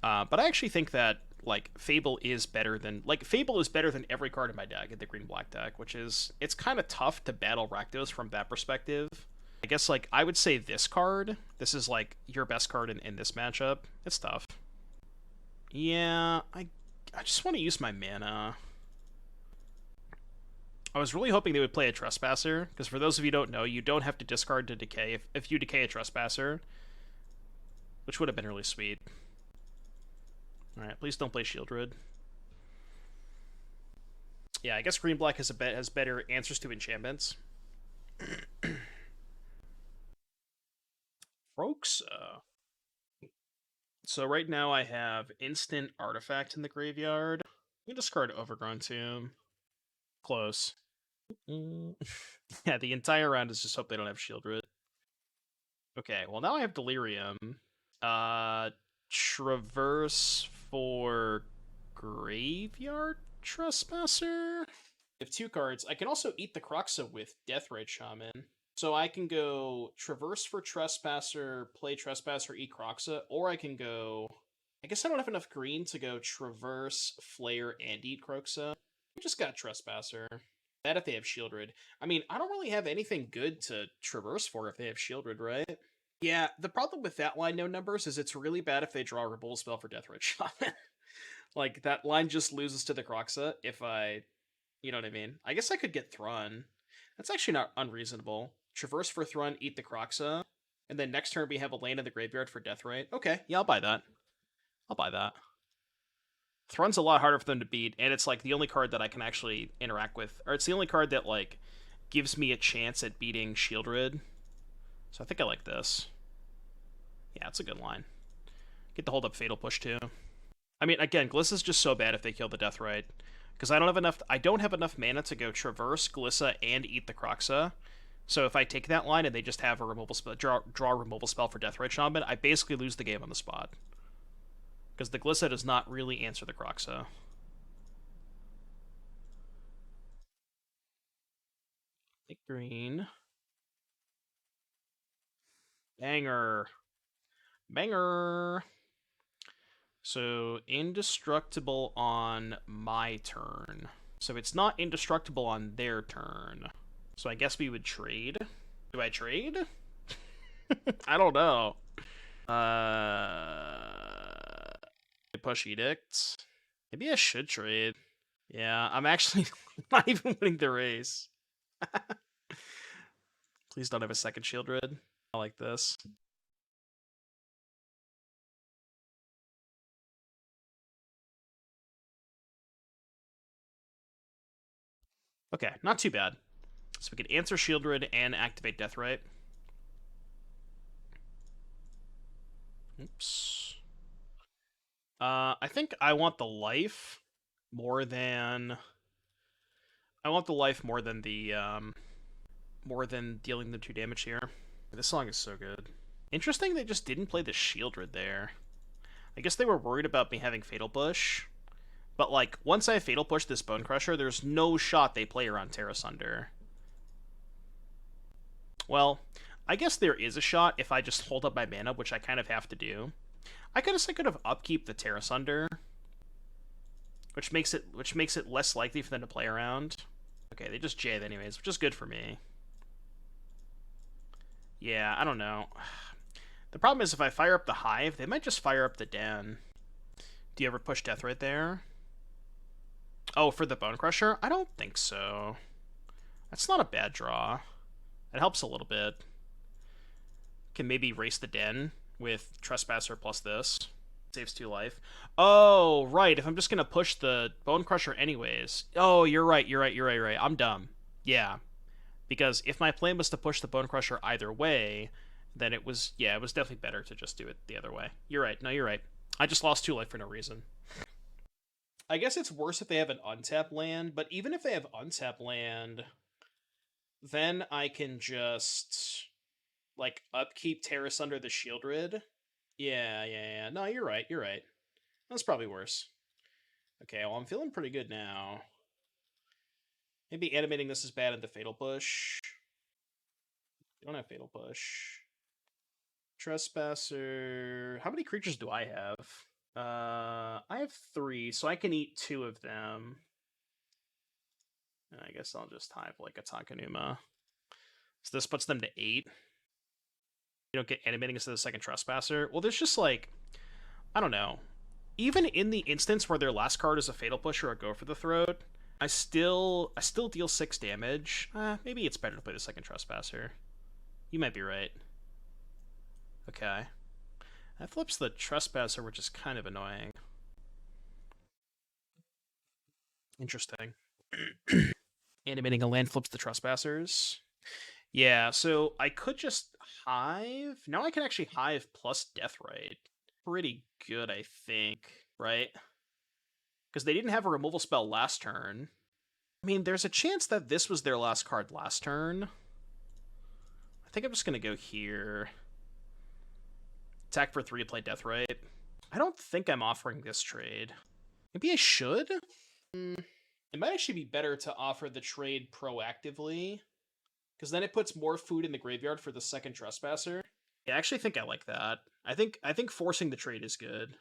S1: But I actually think that, like, Fable is better than... Like, Fable is better than every card in my deck, in the Green-Black deck, which is... It's kind of tough to battle Rakdos from that perspective. I guess, like, I would say this card. This is, like, your best card in this matchup. It's tough. Yeah, I just want to use my mana. I was really hoping they would play a Trespasser, because for those of you who don't know, you don't have to discard to decay if you decay a Trespasser, which would have been really sweet. Alright, please don't play Shieldred. Yeah, I guess Green-Black has better answers to enchantments. Froxa. So right now I have instant artifact in the graveyard. We discard Overgrown Tomb. Close. Yeah, the entire round is just hope they don't have Shieldred. Okay, well now I have Delirium. Traverse for Graveyard Trespasser? I have 2 cards. I can also eat the Kroxa with Deathrite Shaman. So I can go Traverse for Trespasser, play Trespasser, eat Kroxa, or I can go... I guess I don't have enough green to go Traverse, Flayer, and eat Kroxa. I just got Trespasser. That if they have Shieldred. I mean, I don't really have anything good to Traverse for if they have Shieldred, right? Yeah, the problem with that line, no numbers, is it's really bad if they draw a removal spell for Deathrite Shaman. Like, that line just loses to the Kroxa if I... You know what I mean? I guess I could get Thrun. That's actually not unreasonable. Traverse for Thrun, eat the Kroxa, and then next turn we have a lane in the graveyard for Deathrite. Okay, yeah, I'll buy that. I'll buy that. Thrun's a lot harder for them to beat, and it's like the only card that I can actually interact with, or it's the only card that like gives me a chance at beating Shieldred. So I think I like this. Yeah, it's a good line. Get to hold up Fatal Push too. I mean, again, Glissa's just so bad if they kill the Deathrite. Because I don't have enough mana to go Traverse, Glissa, and eat the Kroxa. So if I take that line and they just have a removal spell, draw a removal spell for Deathrite Shaman, I basically lose the game on the spot. Because the Glissa does not really answer the Kroxa. Take green. Banger. Banger. So, indestructible on my turn. So it's not indestructible on their turn. So I guess we would trade. Do I trade? I don't know. Push Edict. Maybe I should trade. Yeah, I'm actually not even winning the race. Please don't have a second Shieldred. I like this. Okay, not too bad. So we could answer Shieldred and activate Deathrite. Oops. I think I want the life more than... I want the life more than the, more than dealing the 2 damage here. This song is so good. Interesting they just didn't play the Shieldred there. I guess they were worried about me having Fatal Push. But, like, once I Fatal Push this Bone Crusher, there's no shot they play around Tear Asunder. Well, I guess there is a shot if I just hold up my mana, which I kind of have to do. I could have upkeep the Tear Asunder, which makes it less likely for them to play around. Okay, they just jave anyways, which is good for me. Yeah, I don't know. The problem is if I fire up the Hive, they might just fire up the Den. Do you ever push Deathrite there? Oh, for the Bone Crusher? I don't think so. That's not a bad draw. It helps a little bit. Can maybe race the Den with Trespasser plus this. Saves 2 life. Oh, right. If I'm just going to push the Bone Crusher anyways. Oh, you're right. I'm dumb. Yeah. Because if my plan was to push the Bone Crusher either way, then it was definitely better to just do it the other way. You're right. No, you're right. I just lost 2 life for no reason. I guess it's worse if they have an untapped land, but even if they have untapped land, then I can just, like, upkeep Tear Asunder the Shieldred. Yeah. No, you're right. That's probably worse. Okay, well, I'm feeling pretty good now. Maybe animating this is bad into Fatal Push. You don't have Fatal Push. Trespasser. How many creatures do I have? I have 3, so I can eat 2 of them. I guess I'll just Hive like a Takenuma. So this puts them to 8. You don't get animating instead of the second Trespasser. Well, there's just like, I don't know. Even in the instance where their last card is a Fatal Push or a Go for the Throat, I still deal 6 damage. Maybe it's better to play the second Trespasser. You might be right. Okay. That flips the Trespasser, which is kind of annoying. Interesting. Animating a land flips the Trespassers. Yeah, so I could just Hive. Now I can actually Hive plus Deathrite. Pretty good, I think, right? Because they didn't have a removal spell last turn. I mean, there's a chance that this was their last card last turn. I think I'm just going to go here. Attack for 3 to play Deathrite. I don't think I'm offering this trade. Maybe I should? It might actually be better to offer the trade proactively, because then it puts more food in the graveyard for the second Trespasser. Yeah, I actually think I like that. I think forcing the trade is good.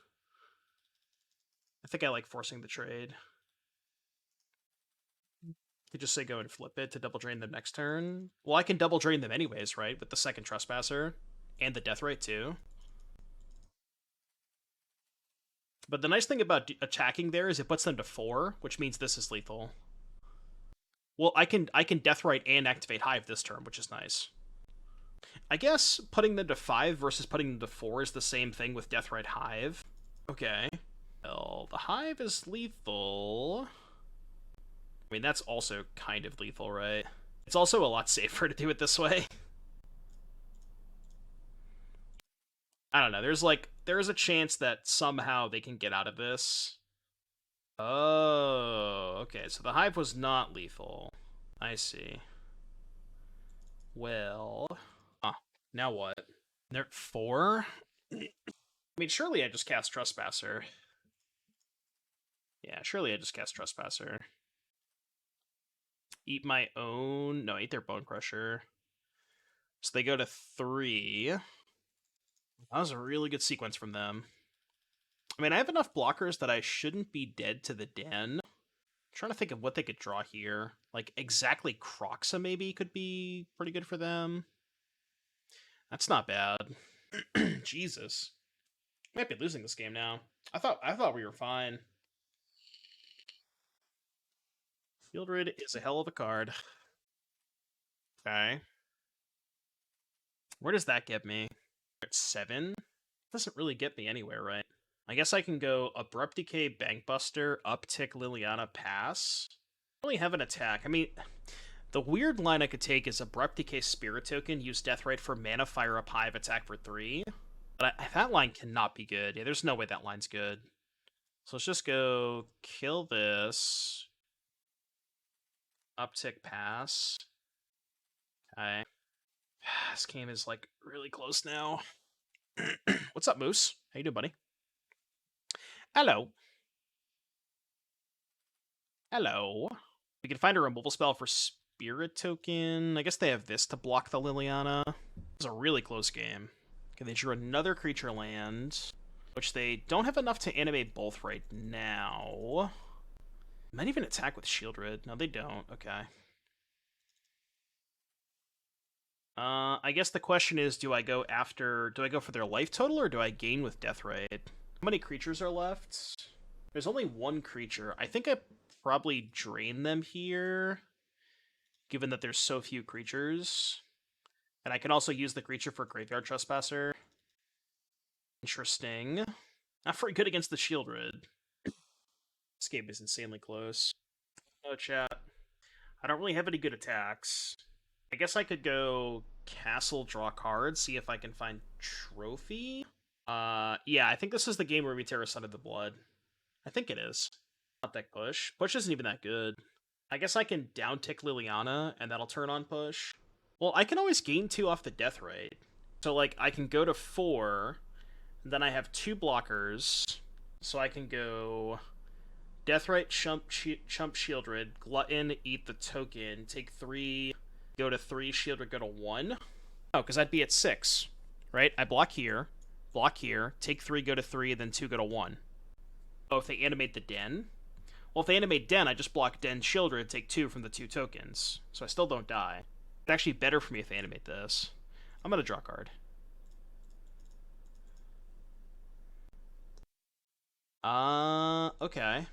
S1: I think I like forcing the trade. You just say go and flip it to double drain them next turn. Well, I can double drain them anyways, right? With the second Trespasser and the Deathrite too. But the nice thing about attacking there is it puts them to 4, which means this is lethal. Well, I can Deathrite and activate Hive this turn, which is nice. I guess putting them to 5 versus putting them to 4 is the same thing with Deathrite Hive. Okay. Well, the Hive is lethal. I mean, that's also kind of lethal, right? It's also a lot safer to do it this way. I don't know. There's a chance that somehow they can get out of this. Oh, okay. So the Hive was not lethal. I see. Well, now what? They're at 4? I mean, surely I just cast Trespasser. Yeah, surely I just cast Trespasser. Eat my own... No, eat their Bone Crusher. So they go to 3. That was a really good sequence from them. I mean, I have enough blockers that I shouldn't be dead to the den. I'm trying to think of what they could draw here. Like, exactly Croxa maybe could be pretty good for them. That's not bad. Jesus. Might be losing this game now. I thought we were fine. Fieldred is a hell of a card. Okay. Where does that get me? At 7? Doesn't really get me anywhere, right? I guess I can go Abrupt Decay, Bankbuster, Uptick, Liliana, Pass. I only have an attack. I mean, the weird line I could take is Abrupt Decay Spirit Token, use Deathrite for mana, fire up Hive, attack for 3. But that line cannot be good. Yeah, there's no way that line's good. So let's just go kill this. Uptick, Pass. Okay. This game is, like, really close now. What's up, Moose? How you doing, buddy? Hello. Hello. We can find a removal spell for Spirit Token. I guess they have this to block the Liliana. This is a really close game. Okay, they drew another creature land, which they don't have enough to animate both right now. Might even attack with Shieldred. No, they don't. Okay. I guess the question is, do I go for their life total, or do I gain with Deathrite? How many creatures are left? There's only one creature. I think I probably drain them here, given that there's so few creatures. And I can also use the creature for Graveyard Trespasser. Interesting. Not very good against the Shieldred. This game is insanely close. Oh, chat. I don't really have any good attacks. I guess I could go Castle, draw cards, see if I can find Trophy. Yeah, I think this is the game where we Tear Asunder the Blood. I think it is. Not deck push. Push isn't even that good. I guess I can down tick Liliana, and that'll turn on push. Well, I can always gain 2 off the Deathrite. So, like, I can go to 4, and then I have 2 blockers. So I can go Deathrite, chump Shieldred, Glutton, eat the token, take 3, go to 3, Shieldred, go to 1. Oh, because I'd be at 6, right? I block here, take 3, go to 3, then 2, go to 1. Oh, if they animate the Den? Well, if they animate Den, I just block Den Shieldred, take 2 from the 2 tokens. So I still don't die. It's actually better for me if they animate this. I'm going to draw a card. Okay.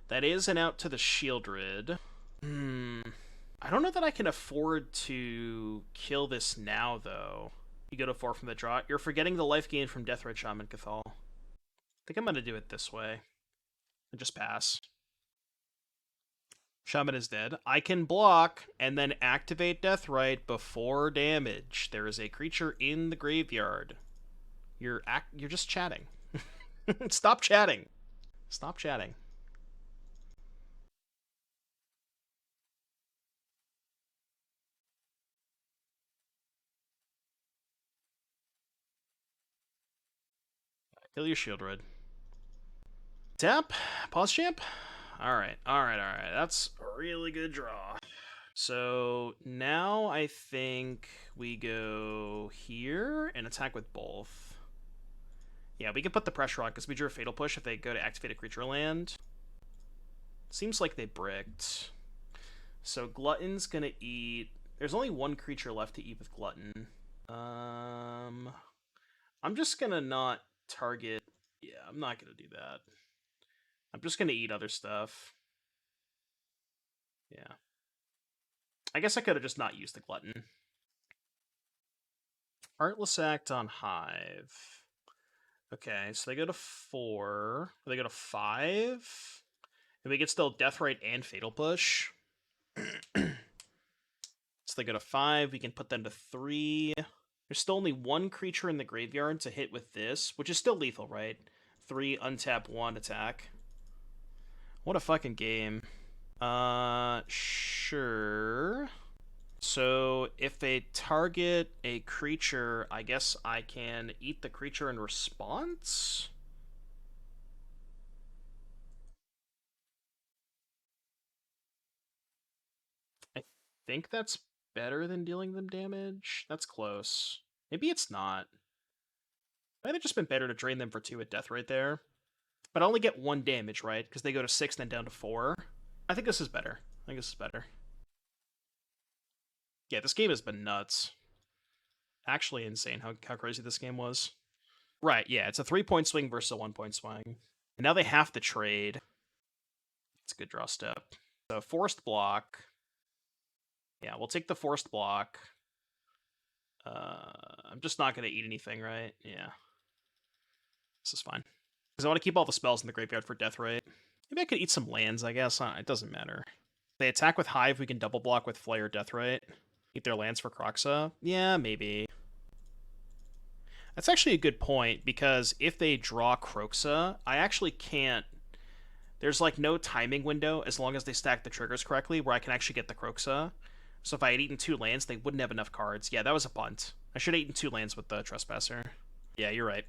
S1: That is an out to the Shieldred. I don't know that I can afford to kill this now, though. You go to 4 from the draw. You're forgetting the life gain from Deathrite Shaman, Cathal. I think I'm going to do it this way. And just pass. Shaman is dead. I can block and then activate Deathrite before damage. There is a creature in the graveyard. You're just chatting. Stop chatting. Stop chatting. Kill your Shieldred. Tap. Pause champ. Alright. That's a really good draw. So now I think we go here and attack with both. Yeah, we can put the pressure on because we drew a Fatal Push if they go to activate a creature land. Seems like they bricked. So Glutton's gonna eat... There's only one creature left to eat with Glutton. I'm just gonna not target... Yeah, I'm not gonna do that. I'm just gonna eat other stuff. Yeah. I guess I could have just not used the Glutton. Heartless Act on Hive. Okay, so they go to 4. They go to 5. And we get still Deathrite and Fatal Push. So they go to 5. We can put them to 3. There's still only 1 creature in the graveyard to hit with this, which is still lethal, right? 3, untap, 1, attack. What a fucking game. Sure. So if they target a creature, I guess I can eat the creature in response? I think that's better than dealing them damage. That's close. Maybe it's not. Might have just been better to drain them for 2 at death right there. But I only get 1 damage, right? Because they go to 6 and then down to 4. I think this is better. I think this is better. Yeah, this game has been nuts. Actually insane how crazy this game was. Right, yeah, it's a 3-point swing versus a 1-point swing. And now they have to trade. It's a good draw step. So forced block. Yeah, we'll take the forced block. I'm just not going to eat anything, right? Yeah. This is fine. Because I want to keep all the spells in the graveyard for death, right? Maybe I could eat some lands, I guess. It doesn't matter. If they attack with Hive, we can double block with Flayer Death, right? Eat their lands for Kroxa? Yeah, maybe. That's actually a good point, because if they draw Kroxa, I actually can't... There's like no timing window as long as they stack the triggers correctly where I can actually get the Kroxa. So if I had eaten 2 lands, they wouldn't have enough cards. Yeah, that was a punt. I should have eaten 2 lands with the Trespasser. Yeah, you're right.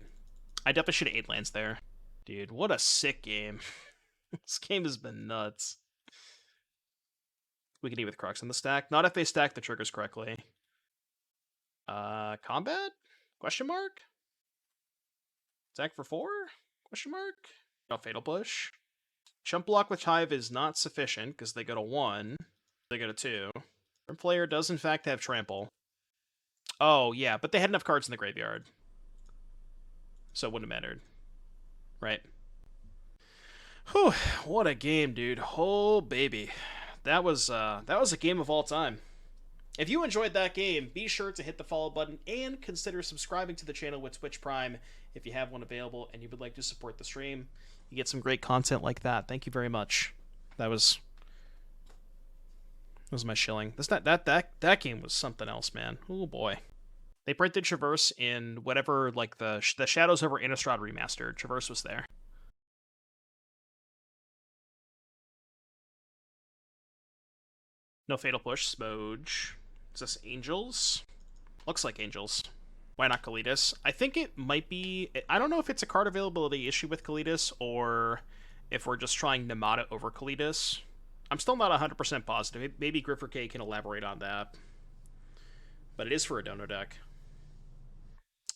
S1: I definitely should have 8 lands there. Dude, what a sick game. This game has been nuts. We can eat with Crux in the stack. Not if they stack the triggers correctly. Combat? Question mark? Attack for 4? Question mark? No, Fatal Push. Chump block with Hive is not sufficient because they go to 1. They go to 2. Grim Flayer does in fact have Trample. Oh, yeah, but they had enough cards in the graveyard. So it wouldn't have mattered. Right. Whew, what a game, dude. Oh, baby. That was a game of all time. If you enjoyed that game, be sure to hit the follow button and consider subscribing to the channel with Twitch Prime if you have one available and you would like to support the stream. You get some great content like that. Thank you very much. That was my shilling. That game was something else, man. Oh boy. They printed Traverse in whatever, like the Shadows over Innistrad remastered. Traverse was there. No Fatal Push. Smooge. Is this Angels? Looks like Angels. Why not Kalitas? I think it might be... I don't know if it's a card availability issue with Kalitas or if we're just trying Nemata over Kalitas. I'm still not 100% positive. Maybe Griffer K can elaborate on that. But it is for a Dono deck.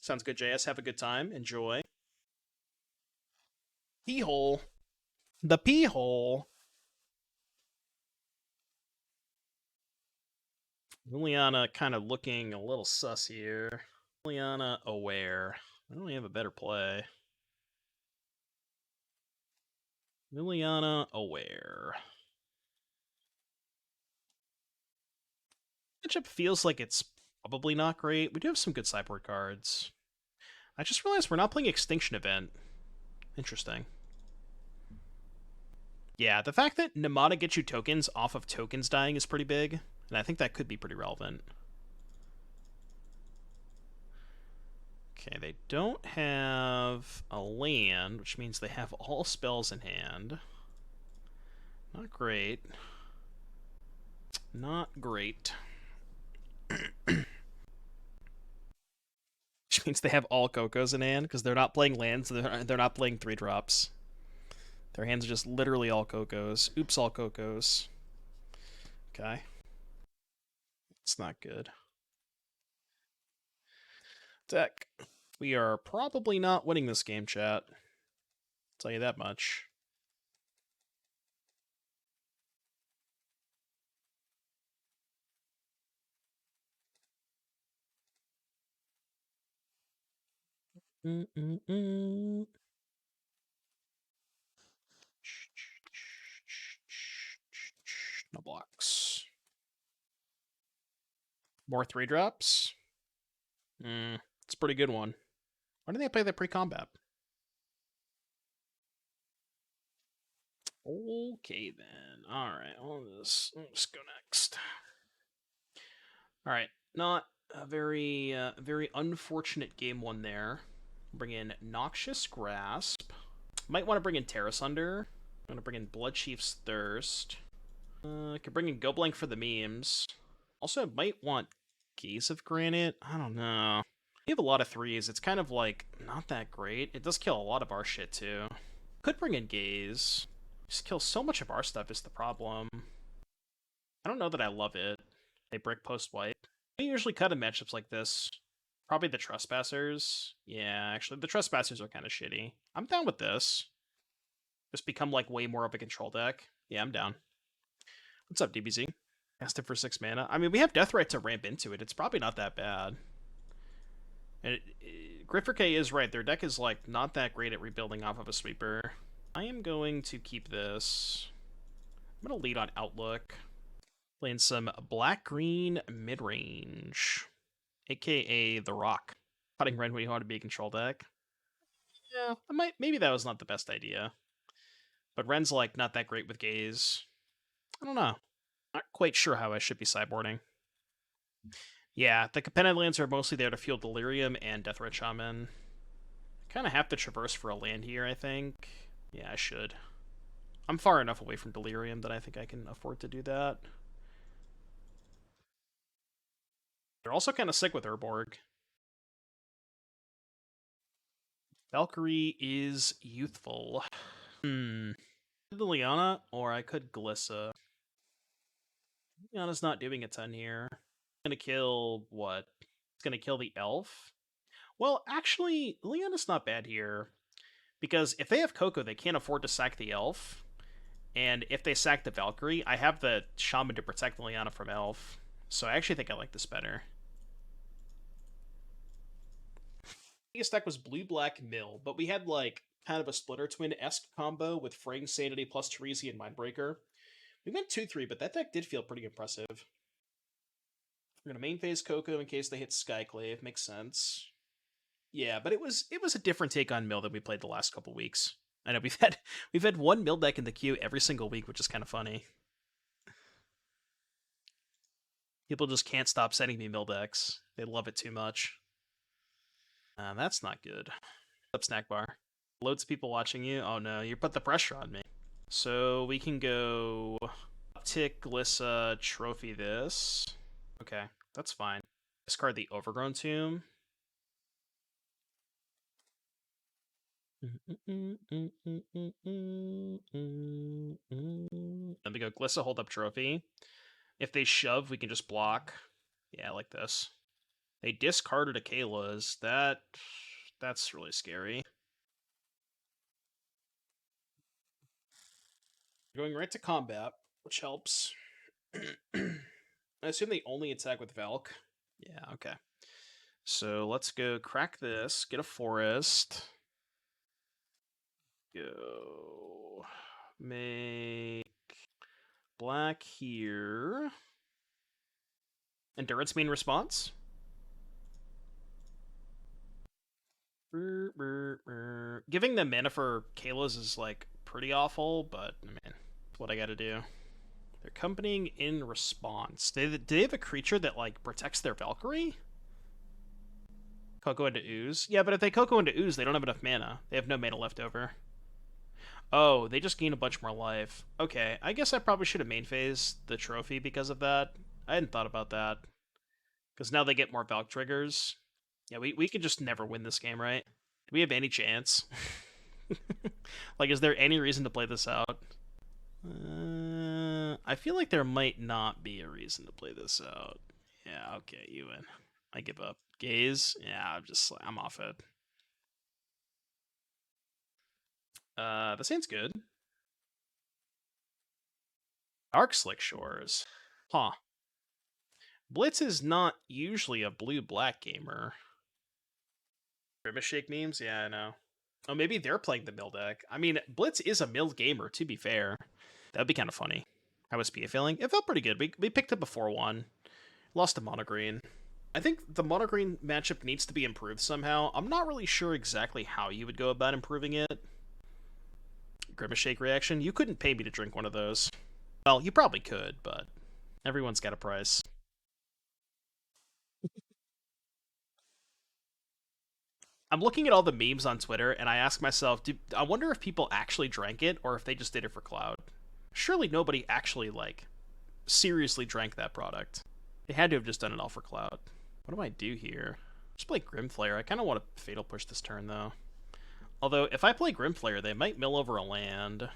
S1: Sounds good, JS. Have a good time. Enjoy. Pee-hole. The pee-hole. Liliana kind of looking a little sus here. Liliana aware. I don't really have a better play. Liliana aware. Matchup feels like it's probably not great. We do have some good sideboard cards. I just realized we're not playing Extinction Event. Interesting. Yeah, the fact that Nemata gets you tokens off of tokens dying is pretty big, and I think that could be pretty relevant. Okay, they don't have a land, which means they have all spells in hand. Not great. Not great. Which means they have all Cocos in hand, because they're not playing lands, they're not playing 3-drops. Their hands are just literally all Cocos. Oops, all Cocos. Okay. It's not good. Deck. We are probably not winning this game, chat. I'll tell you that much. No blocks. More 3-drops? It's a pretty good one. Why didn't they play that pre-combat? Okay, then. Alright, let's go next. Alright, not a very unfortunate game one there. Bring in Noxious Grasp. Might want to bring in Tear Asunder. I'm going to bring in Bloodchief's Thirst. I could bring in Goblank for the memes. Also, might want Gaze of Granite. I don't know. We have a lot of threes. It's kind of like not that great. It does kill a lot of our shit too. Could bring in Gaze. Just kills so much of our stuff is the problem. I don't know that I love it. They brick post white. We usually cut in matchups like this. Probably the Trespassers. Yeah, actually, the Trespassers are kind of shitty. I'm down with this. Just become like way more of a control deck. Yeah, I'm down. What's up, DBZ? Cast it for 6 mana. I mean, we have Deathrite to ramp into it. It's probably not that bad. And Grifferk is right. Their deck is like not that great at rebuilding off of a sweeper. I am going to keep this. I'm going to lead on Outlook. Playing some black-green mid-range. AKA The Rock. Cutting Ren when you want to be a control deck. Yeah, maybe that was not the best idea. But Ren's like not that great with Gaze. I don't know. Not quite sure how I should be sideboarding. Yeah, the competitive lands are mostly there to fuel Delirium and Deathrite Shaman. I kind of have to traverse for a land here, I think. Yeah, I should. I'm far enough away from Delirium that I think I can afford to do that. They're also kind of sick with Urborg. Valkyrie is youthful. The Liana, or I could Glissa. Liana's not doing a ton here. Gonna kill what? It's gonna kill the elf? Well, actually, Liana's not bad here. Because if they have Coco, they can't afford to sack the elf. And if they sack the Valkyrie, I have the Shaman to protect Liana from elf. So I actually think I like this better. Biggest deck was blue-black mill, but we had like kind of a Splitter Twin-esque combo with Fraying Sanity plus Tiresias and Mindbreaker. We went 2-3, but that deck did feel pretty impressive. We're gonna main phase Coco in case they hit Skyclave. Makes sense. Yeah, but it was a different take on mill than we played the last couple weeks. I know we've had one mill deck in the queue every single week, which is kind of funny. People just can't stop sending me mill decks. They love it too much. That's not good. Up snack bar. Loads of people watching you. Oh no, you put the pressure on me. So we can go uptick Glissa, trophy this. Okay, that's fine. Discard the Overgrown Tomb. Then we go Glissa, hold up trophy. If they shove, we can just block. Yeah, like this. They discarded a Kayla's. That's really scary. Going right to combat, which helps. I assume they only attack with Valk. Yeah, okay. So let's go crack this, get a forest. Go make black here. Endurance mean response? Giving them mana for Kayla's is like pretty awful, but I mean, it's what I gotta do. They're accompanying in response. Do they have a creature that like protects their Valkyrie? Coco into Ooze? Yeah, but if they Coco into Ooze, they don't have enough mana. They have no mana left over. Oh, they just gain a bunch more life. Okay, I guess I probably should have main phased the trophy because of that. I hadn't thought about that. Because now they get more Valk triggers. Yeah, we could just never win this game, right? Do we have any chance? Like, is there any reason to play this out? I feel like there might not be a reason to play this out. Yeah, okay, you win. I give up. Gaze? Yeah, I'm off it. This ain't good. Dark Slick Shores. Huh. Blitz is not usually a blue-black gamer. Grimace Shake memes? Yeah, I know. Oh, maybe they're playing the mill deck. I mean, Blitz is a mill gamer, to be fair. That would be kind of funny. How was PA feeling? It felt pretty good. We picked up a 4-1. Lost to Mono Green. I think the Mono Green matchup needs to be improved somehow. I'm not really sure exactly how you would go about improving it. Grimace Shake reaction? You couldn't pay me to drink one of those. Well, you probably could, but everyone's got a price. I'm looking at all the memes on Twitter, and I ask myself, I wonder if people actually drank it, or if they just did it for clout. Surely nobody actually, like, seriously drank that product. They had to have just done it all for clout. What do I do here? Just play Grim Flayer. I kind of want to Fatal Push this turn, though. Although, if I play Grim Flayer, they might mill over a land.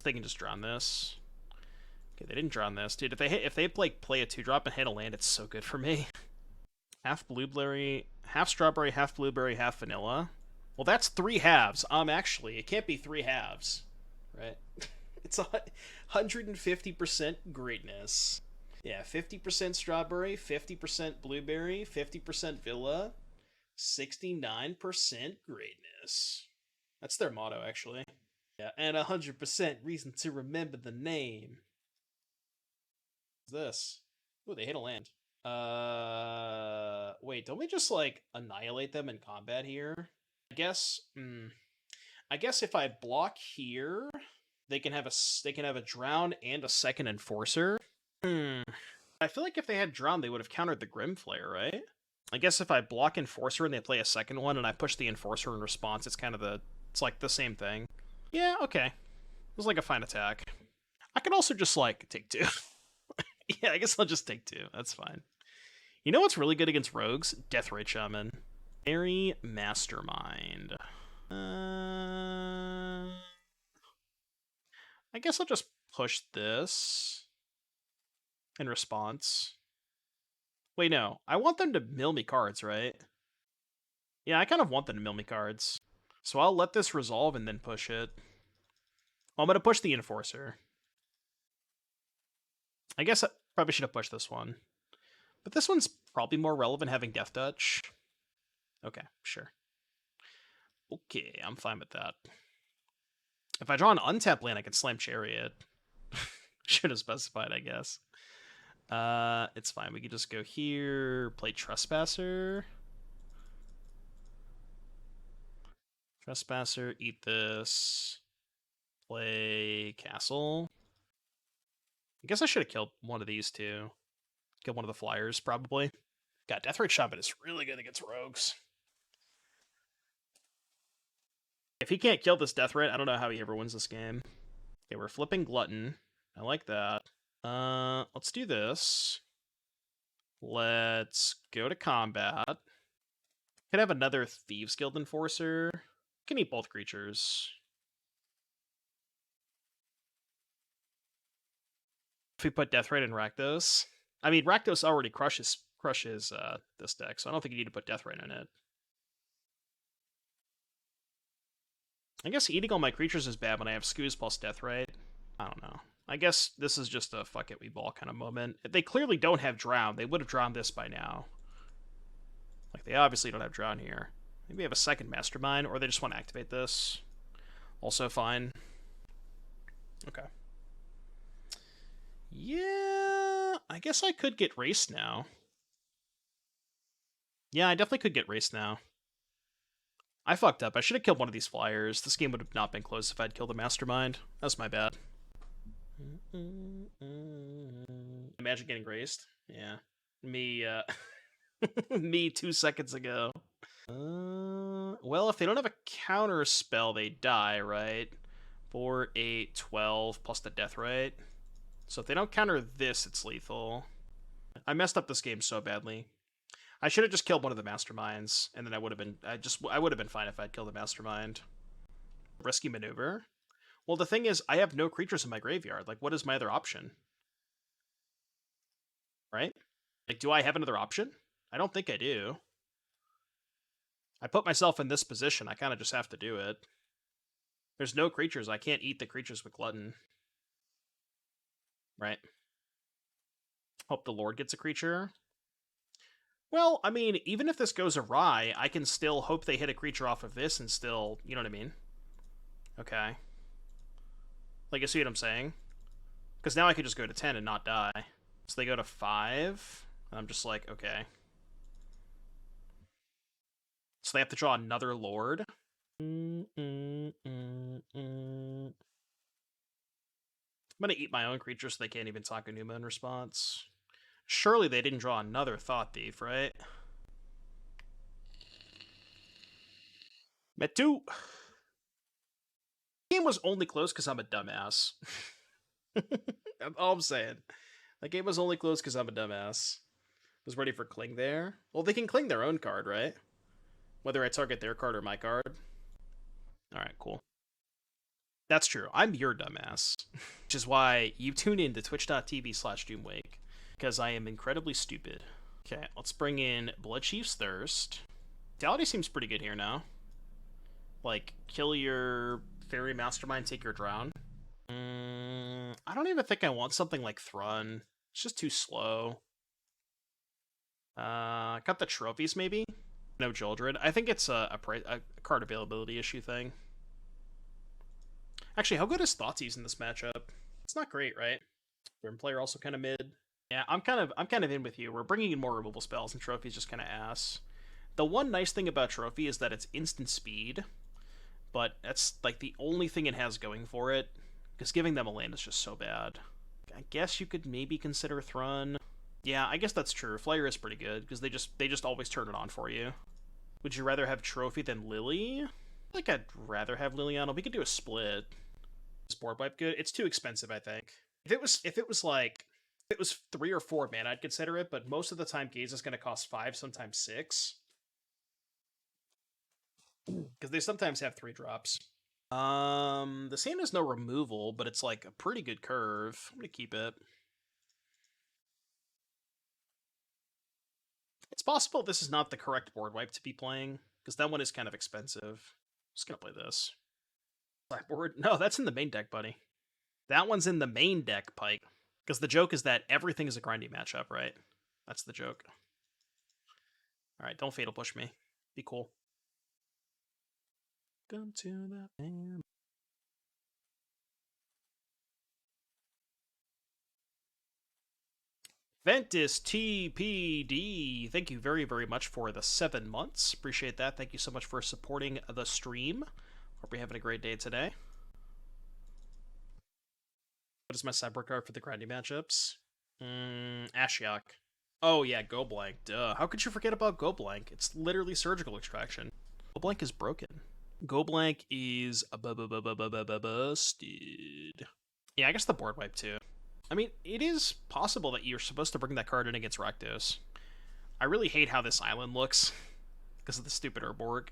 S1: They can just drown this. Okay, they didn't drown this. Dude, if they play a 2-drop and hit a land, it's so good for me. Half blueberry, half strawberry, half blueberry, half vanilla. Well, that's 3 halves. Actually, it can't be 3 halves, right? It's 150% greatness. Yeah, 50% strawberry, 50% blueberry, 50% villa, 69% greatness. That's their motto, actually. Yeah, and 100% reason to remember the name. What's this? Ooh, they hit a land. Wait, don't we just, like, annihilate them in combat here? I guess if I block here, they can have a drown and a second enforcer. I feel like if they had drown, they would have countered the Grim Flayer, right? I guess if I block enforcer and they play a second one and I push the enforcer in response, it's like the same thing. Yeah, okay. It was like a fine attack. I could also just, like, take 2. Yeah, I guess I'll just take 2. That's fine. You know what's really good against rogues? Deathrite Shaman. Airy Mastermind. I guess I'll just push this in response. Wait, no. I want them to mill me cards, right? Yeah, I kind of want them to mill me cards. So I'll let this resolve and then push it. Well, I'm going to push the Enforcer. I guess I probably should have pushed this one. But this one's probably more relevant having Death Touch. Okay, sure. Okay, I'm fine with that. If I draw an untapped land, I can slam Chariot. Should have specified, I guess. It's fine. We could just go here, play Trespasser. Trespasser, eat this. Play Castle. I guess I should have killed one of these two. Kill one of the flyers, probably. God, Deathrite Shaman is really good against rogues. If he can't kill this Deathrite, I don't know how he ever wins this game. Okay, we're flipping Glutton. I like that. Let's do this. Let's go to combat. Could have another Thieves Guild Enforcer. Can eat both creatures. If we put Deathrite in Rakdos. I mean, Rakdos already crushes this deck, so I don't think you need to put Deathrite in it. I guess eating all my creatures is bad when I have Scooze plus Deathrite. I don't know. I guess this is just a fuck it, we ball kind of moment. If they clearly don't have Drown, they would have drawn this by now. Like, they obviously don't have Drown here. Maybe we have a second Mastermind, or they just want to activate this. Also fine. Okay. Yeah, I guess I could get raced now. Yeah, I definitely could get raced now. I fucked up. I should have killed one of these flyers. This game would have not been close if I'd killed the Mastermind. That's my bad. Imagine getting raced. Yeah. Me, me 2 seconds ago. Well, if they don't have a counter spell, they die, right? 4, 8, 12, plus the Deathrite. So if they don't counter this, it's lethal. I messed up this game so badly. I should have just killed one of the Masterminds, and then I would have been fine if I'd killed the Mastermind. Risky maneuver? Well, the thing is, I have no creatures in my graveyard. Like, what is my other option? Right? Like, do I have another option? I don't think I do. I put myself in this position. I kind of just have to do it. There's no creatures. I can't eat the creatures with Glutton. Right? Hope the Lord gets a creature. Well, I mean, even if this goes awry, I can still hope they hit a creature off of this and still, you know what I mean? Okay. Like, you see what I'm saying? Because now I could just go to 10 and not die. So they go to 5, and I'm just like, okay. So they have to draw another Lord. I'm gonna eat my own creatures so they can't even Takenuma in response. Surely they didn't draw another Thought Thief, right? Met 2. Game was only close because I'm a dumbass. That's all I'm saying. That game was only close because I'm a dumbass. Was ready for Cling there. Well, they can Cling their own card, right? Whether I target their card or my card. Alright, cool. That's true. I'm your dumbass. Which is why you tune in to twitch.tv/Doomwake. Because I am incredibly stupid. Okay, let's bring in Bloodchief's Thirst. Brutality seems pretty good here now. Like, kill your Fairy Mastermind, take your Drown. I don't even think I want something like Thrun. It's just too slow. Got the trophies, maybe? No Joldred. I think it's a card availability issue thing. Actually, how good is Thoughtseize in this matchup? It's not great, right? Grim Flayer also kind of mid. Yeah, I'm kind of in with you. We're bringing in more removal spells, and Trophy's just kind of ass. The one nice thing about Trophy is that it's instant speed, but that's like the only thing it has going for it, because giving them a land is just so bad. I guess you could maybe consider Thrun. Yeah, I guess that's true. Flayer is pretty good, because they just always turn it on for you. Would you rather have Trophy than Lily? Like, I'd rather have Liliana. We could do a split. Is board wipe good? It's too expensive, I think. If it was 3 or 4 mana, I'd consider it, but most of the time Gaze is going to cost 5, sometimes 6. Because they sometimes have 3 drops. The sand has no removal, but it's like a pretty good curve. I'm going to keep it. It's possible this is not the correct board wipe to be playing, because that one is kind of expensive. Just going to play this. Sideboard? No, that's in the main deck, buddy. That one's in the main deck, Pike. Because the joke is that everything is a grindy matchup, right? That's the joke. Alright, don't Fatal Push me. Be cool. Come to the band. Ventus TPD, thank you very, very much for the 7 months. Appreciate that. Thank you so much for supporting the stream. Hope you're having a great day today. What is my sideboard card for the grindy matchups? Ashiok. Oh yeah, Go Blank. Duh. How could you forget about Go Blank? It's literally Surgical Extraction. Go Blank is broken. Go Blank is busted. Yeah, I guess the board wipe too. I mean, it is possible that you're supposed to bring that card in against Rakdos. I really hate how this island looks because of the stupid Urborg.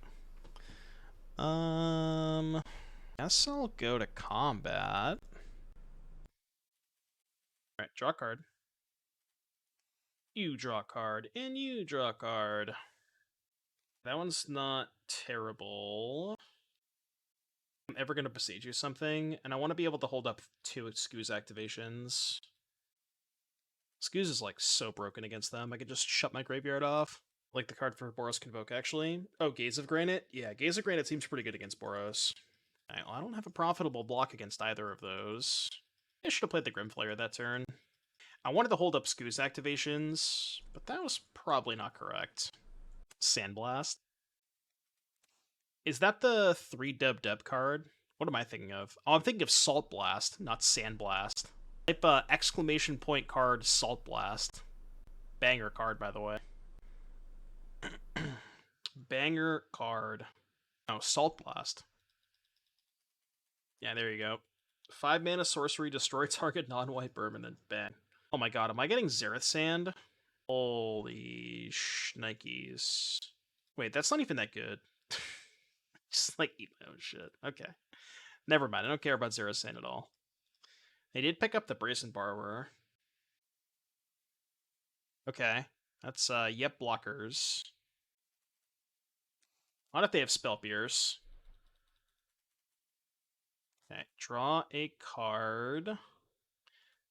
S1: Guess I'll go to combat. Alright, draw a card. You draw a card, and you draw a card. That one's not terrible. I'm ever going to Boseiju something, and I want to be able to hold up 2 Scooze activations. Scooze is like so broken against them. I could just shut my graveyard off. Like the card for Boros Convoke, actually. Oh, Gaze of Granite? Yeah, Gaze of Granite seems pretty good against Boros. Right, well, I don't have a profitable block against either of those. I should have played the Grim Flayer that turn. I wanted to hold up Scooze activations, but that was probably not correct. Sandblast. Is that the 3 card? What am I thinking of? Oh, I'm thinking of Salt Blast, not Sandblast. Type exclamation point card Salt Blast. Banger card, by the way. Banger card. Oh, Salt Blast. Yeah, there you go. 5 mana sorcery, destroy target non-white permanent. Bang. Oh my god, am I getting Xerath Sand? Holy shnikes. Wait, that's not even that good. Just like eat my own shit. Okay. Never mind, I don't care about Xerath Sand at all. They did pick up the Brazen Borrower. Okay. That's, yep, blockers. Not if they have Spell Pierce. Okay, draw a card.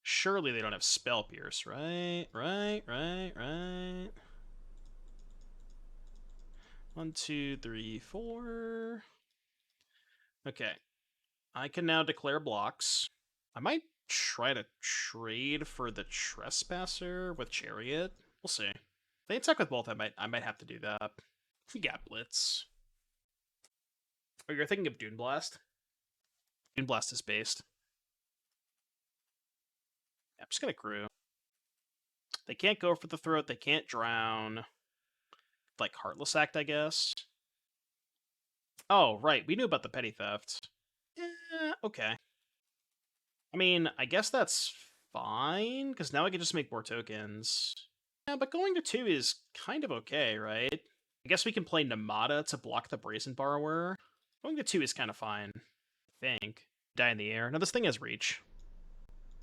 S1: Surely they don't have Spell Pierce, right? Right. 1, 2, 3, 4. Okay. I can now declare blocks. I might try to trade for the Trespasser with Chariot. We'll see. If they attack with both, I might have to do that. We got Blitz. Oh, you're thinking of Dune Blast? Dune Blast is based. Yeah, I'm just gonna crew. They can't go for the throat, they can't drown. Like Heartless Act, I guess. Oh, right. We knew about the petty theft. Okay. I mean, I guess that's fine, because now I can just make more tokens. Yeah, but going to 2 is kind of okay, right? I guess we can play Nemata to block the Brazen Borrower. Going to 2 is kind of fine, I think. Die in the air. Now this thing has reach.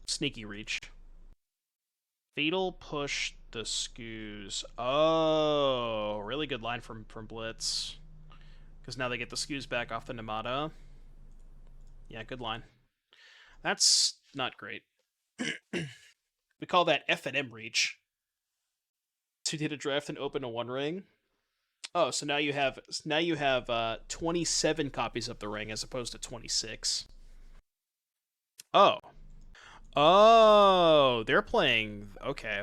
S1: Sneaky reach. Fatal push the Scoos. Oh, really good line from Blitz. Because now they get the Scoos back off the Nemata. Yeah, good line. That's not great. We call that F&M reach. So you did a draft and open a One Ring. Oh, so now you have 27 copies of the ring as opposed to 26. Oh. Oh, they're playing. Okay.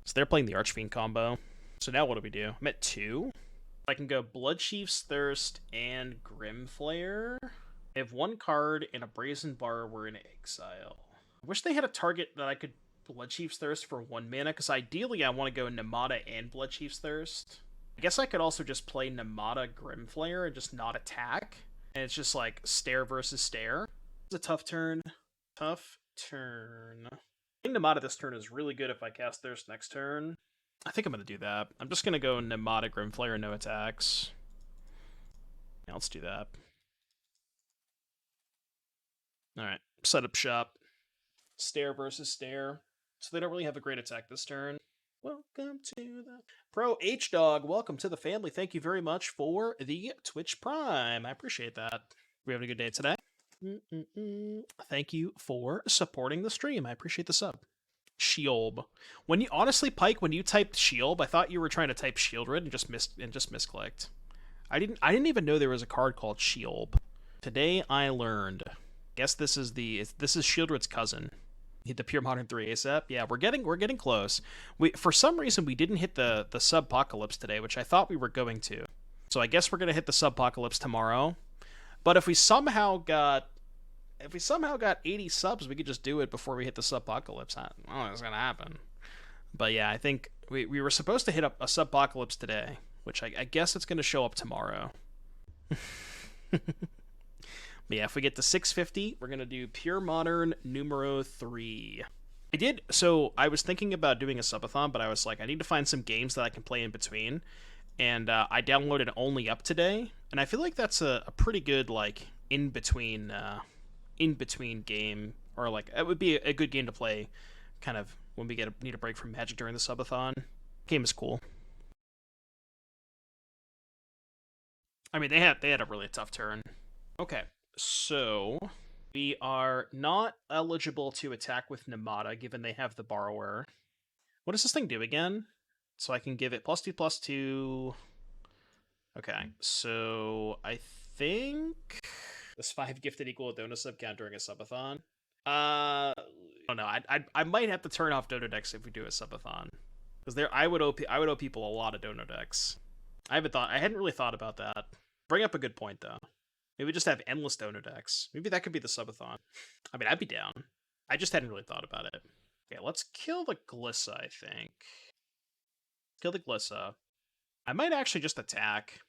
S1: So they're playing the Archfiend combo. So now what do we do? I'm at 2. I can go Bloodchief's Thirst and Grim Flayer. I have 1 card and a Brazen Borrower in exile. I wish they had a target that I could Bloodchief's Thirst for 1 mana, because ideally I want to go Nemata and Bloodchief's Thirst. I guess I could also just play Nemata Grim Flayer and just not attack. And it's just like stare versus stare. It's a tough turn. Tough turn. I think Nemata this turn is really good if I cast Thirst next turn. I think I'm going to do that. I'm just going to go Nemata Grim Flayer, no attacks. Yeah, let's do that. Alright, set up shop. Stare versus stare. So they don't really have a great attack this turn. Welcome to the Pro H-Dog. Welcome to the family. Thank you very much for the Twitch Prime. I appreciate that. We having a good day today? Thank you for supporting the stream. I appreciate the sub. Sheolb. When you honestly, Pike, when you typed Sheolb, I thought you were trying to type Shieldred and just misclicked. I didn't even know there was a card called Sheolb. Today I learned. Guess this is Shieldred's cousin. Hit the Pure Modern 3 ASAP. Yeah, we're getting close. For some reason we didn't hit the Subpocalypse today, which I thought we were going to. So I guess we're gonna hit the Subpocalypse tomorrow. But if we somehow got 80 subs, we could just do it before we hit the Subpocalypse. I don't know what's gonna happen. But yeah, I think we were supposed to hit up a Subpocalypse today, which I guess it's gonna show up tomorrow. But yeah, if we get to 650, we're going to do Pure Modern numero 3. I was thinking about doing a subathon, but I was like, I need to find some games that I can play in between. And I downloaded Only Up today, and I feel like that's a pretty good, like, in-between game, or like, it would be a good game to play kind of when we need a break from Magic during the subathon. Game is cool. I mean, they had a really tough turn. Okay. So, we are not eligible to attack with Nemata, given they have the Borrower. What does this thing do again? So I can give it +2/+2. Okay, so I think this 5 gifted equal a Dono sub count during a subathon. I don't know. I might have to turn off Dono decks if we do a subathon, because I would owe people a lot of Dono decks. I hadn't really thought about that. Bring up a good point though. Maybe we just have endless Dono decks. Maybe that could be the subathon. I mean, I'd be down. I just hadn't really thought about it. Okay, let's kill the Glissa, I think. Kill the Glissa. I might actually just attack.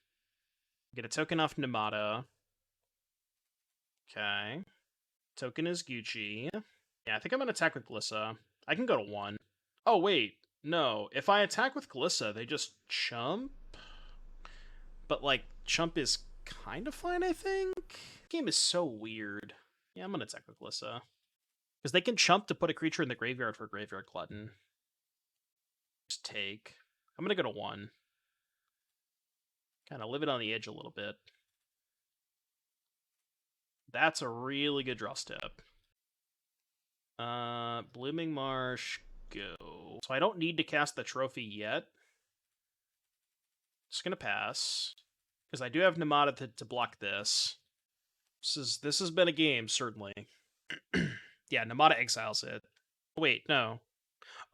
S1: Get a token off Nemata. Okay. Token is Gucci. Yeah, I think I'm going to attack with Glissa. I can go to 1. Oh, wait. No. If I attack with Glissa, they just chump? But, like, chump is kind of fine, I think? The game is so weird. Yeah, I'm gonna attack with Glissa. Because they can chump to put a creature in the graveyard for Graveyard Glutton. Just take. I'm gonna go to 1. Kind of live it on the edge a little bit. That's a really good draw step. Blooming Marsh, go. So I don't need to cast the trophy yet. Just gonna pass. Because I do have Nemata to block this. This has been a game, certainly. Yeah, Nemata exiles it. Oh, wait, no.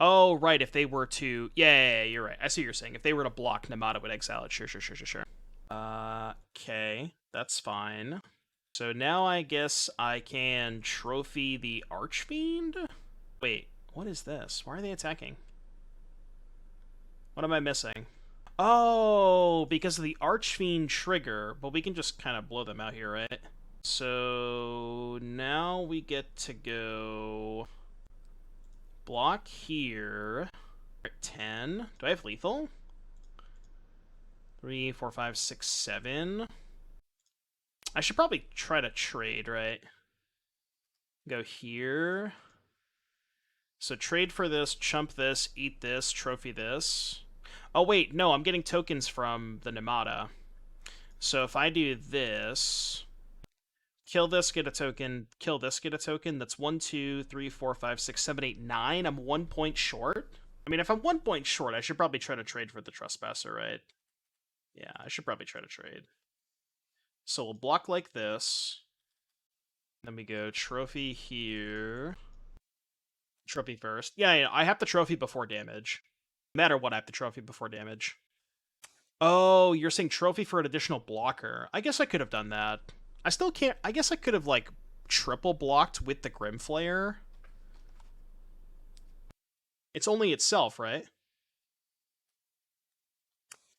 S1: Oh, right, if they were to... Yeah, you're right. I see what you're saying. If they were to block, Nemata would exile it. Sure. Okay, that's fine. So now I guess I can trophy the Archfiend? Wait, what is this? Why are they attacking? What am I missing? Oh, because of the Archfiend trigger. But we can just kind of blow them out here, right? So now we get to go block here. 10. Do I have lethal? 3, 4, 5, 6, 7. I should probably try to trade, right? Go here. So trade for this, chump this, eat this, trophy this. Oh wait, no, I'm getting tokens from the Nemata. So if I do this, kill this, get a token, kill this, get a token, that's 1, 2, 3, 4, 5, 6, 7, 8, 9. I'm 1 point short. I mean, if I'm 1 point short, I should probably try to trade for the Trespasser, right? Yeah, I should probably try to trade. So we'll block like this. Then we go trophy here. Trophy first. Yeah, I have the trophy before damage. No matter what, I have the trophy before damage. Oh, you're saying trophy for an additional blocker. I guess I could have done that. I still can't... I guess I could have, like, triple blocked with the Grim Flayer. It's only itself, right?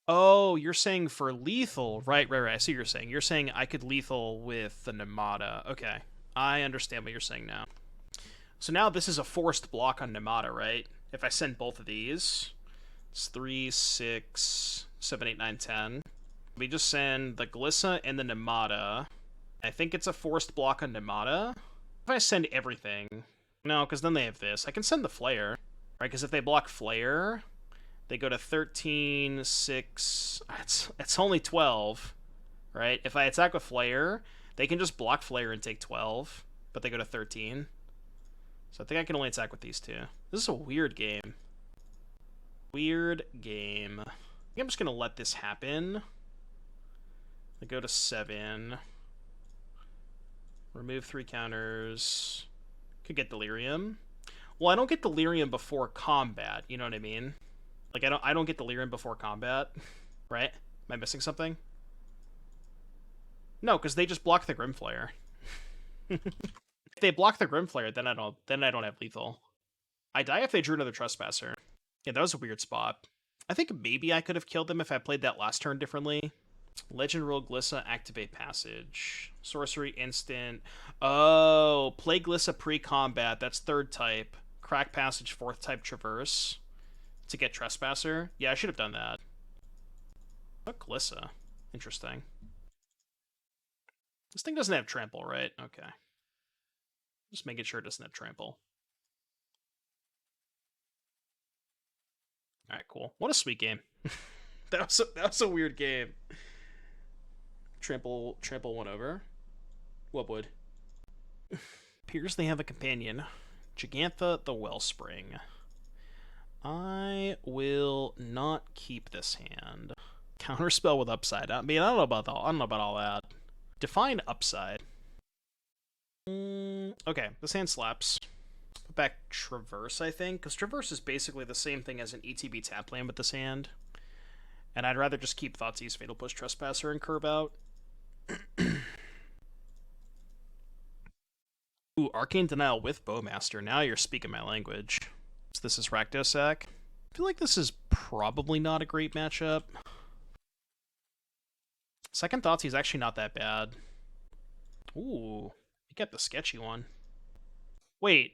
S1: Oh, you're saying for lethal. Right. I see what you're saying. You're saying I could lethal with the Nemata. Okay. I understand what you're saying now. So now this is a forced block on Nemata, right? If I send both of these, it's 3, 6, 7, 8, 9, 10. We just send the Glissa and the Nemata. I think it's a forced block on Nemata. If I send everything... No, because then they have this. I can send the Flayer, right? Because if they block Flayer, they go to 13, 6... It's only 12, right? If I attack with Flayer, they can just block Flayer and take 12, but they go to 13. So I think I can only attack with these two. This is a weird game. Weird game. I think I'm just going to let this happen. I go to 7. Remove 3 counters. Could get Delirium. Well, I don't get Delirium before combat, you know what I mean? Like, I don't get Delirium before combat, right? Am I missing something? No, because they just block the Grim Flayer. If they block the Grim Flayer, then I don't have lethal. I die if they drew another Trespasser. Yeah, that was a weird spot. I think maybe I could have killed them if I played that last turn differently. Legend Rule Glissa, activate Passage. Sorcery instant. Oh, play Glissa pre-combat. That's 3rd type. Crack Passage, 4th type Traverse. To get Trespasser. Yeah, I should have done that. What Glissa? Interesting. This thing doesn't have Trample, right? Okay. Just making sure it doesn't have Trample. Alright, cool. What a sweet game. that was a weird game. Trample 1 over. What would? Appears they have a companion. Gigantha the Wellspring. I will not keep this hand. Counterspell with upside. I mean, I don't know about all that. Define upside. Okay, this hand slaps. Put back Traverse, I think, because Traverse is basically the same thing as an ETB tap land with this hand. And I'd rather just keep Thoughtseize, Fatal Push, Trespasser, and curve out. Ooh, Arcane Denial with Bowmaster. Now you're speaking my language. So this is Rakdosak. I feel like this is probably not a great matchup. Second Thoughtseize is actually not that bad. Ooh, you got the sketchy one. Wait,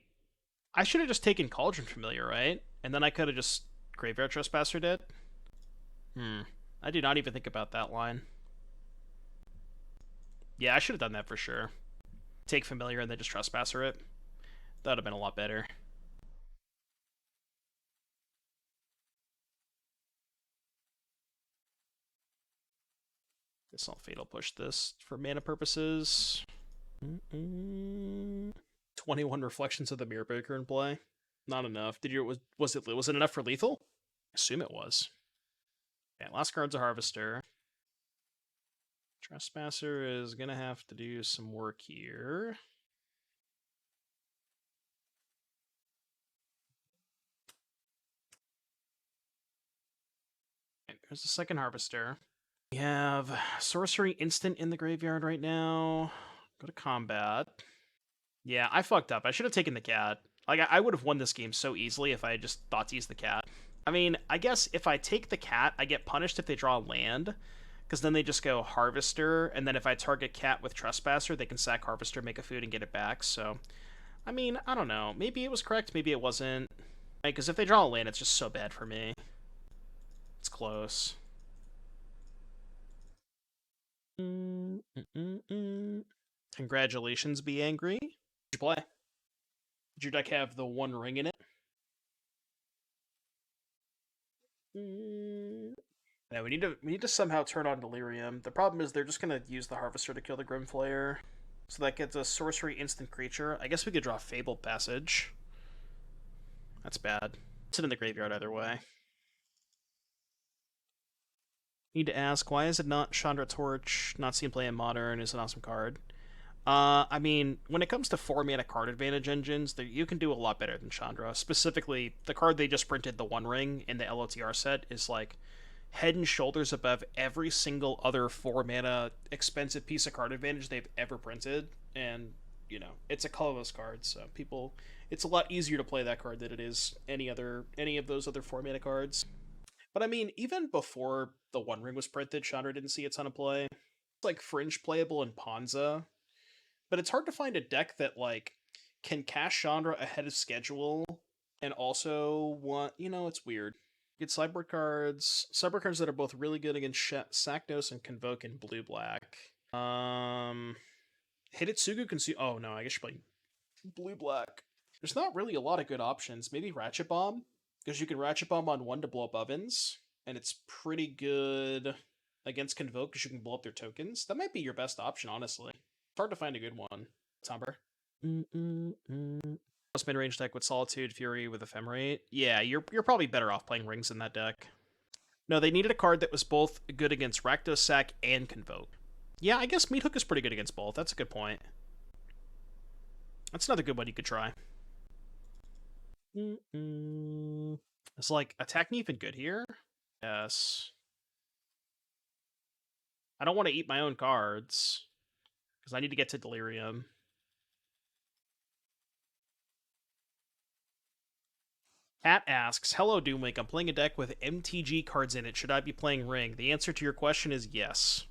S1: I should have just taken Cauldron Familiar, right? And then I could have just Graveyard Trespassered it? I did not even think about that line. Yeah, I should have done that for sure. Take Familiar and then just Trespasser it. That would have been a lot better. Guess I'll Fatal Push this for mana purposes. 21 Reflections of the Mirrorbreaker in play. Not enough. Was it enough for lethal? I assume it was. Okay, last card's a Harvester. Trespasser is gonna have to do some work here. Okay, there's the second Harvester. We have Sorcery Instant in the graveyard right now. Go to combat. Yeah, I fucked up. I should have taken the cat. Like, I would have won this game so easily if I had just Thoughtseize the cat. I mean, I guess if I take the cat, I get punished if they draw land, because then they just go Harvester, and then if I target cat with Trespasser, they can sack Harvester, make a food, and get it back, so... I mean, I don't know. Maybe it was correct, maybe it wasn't. Because if they draw a land, it's just so bad for me. It's close. Congratulations, Be Angry. Did you play? Did your deck have the One Ring in it? Yeah, we need to somehow turn on Delirium. The problem is they're just gonna use the Harvester to kill the Grim Flayer. So that gets a sorcery instant creature. I guess we could draw Fabled Passage. That's bad. Sit in the graveyard either way. Need to ask, why is it not Chandra Torch? Not seen play in Modern is an awesome card. I mean, when it comes to 4-mana card advantage engines, you can do a lot better than Chandra. Specifically, the card they just printed, the One Ring, in the LOTR set, is like head and shoulders above every single other 4-mana expensive piece of card advantage they've ever printed. And, you know, it's a colorless card, so people... It's a lot easier to play that card than it is any of those other 4-mana cards. But I mean, even before the One Ring was printed, Chandra didn't see a ton of play. It's like fringe playable in Ponza. But it's hard to find a deck that, like, can cast Chandra ahead of schedule and also want, you know, it's weird. Get sideboard cards that are both really good against Saknos and Convoke in blue-black. Hidetsugu Consume... Oh, no, I guess you're playing blue-black. There's not really a lot of good options. Maybe Ratchet Bomb, because you can Ratchet Bomb on 1 to blow up ovens, and it's pretty good against Convoke because you can blow up their tokens. That might be your best option, honestly. It's hard to find a good one. Tomber. Plus mid-range deck with Solitude, Fury with Ephemerate. Yeah, you're probably better off playing Rings in that deck. No, they needed a card that was both good against Rakdos Sack and Convoke. Yeah, I guess Meathook is pretty good against both. That's a good point. That's another good one you could try. It's like, attacking even good here? Yes. I don't want to eat my own cards, because I need to get to Delirium. Cat asks, hello Doomwink, I'm playing a deck with MTG cards in it. Should I be playing Ring? The answer to your question is yes.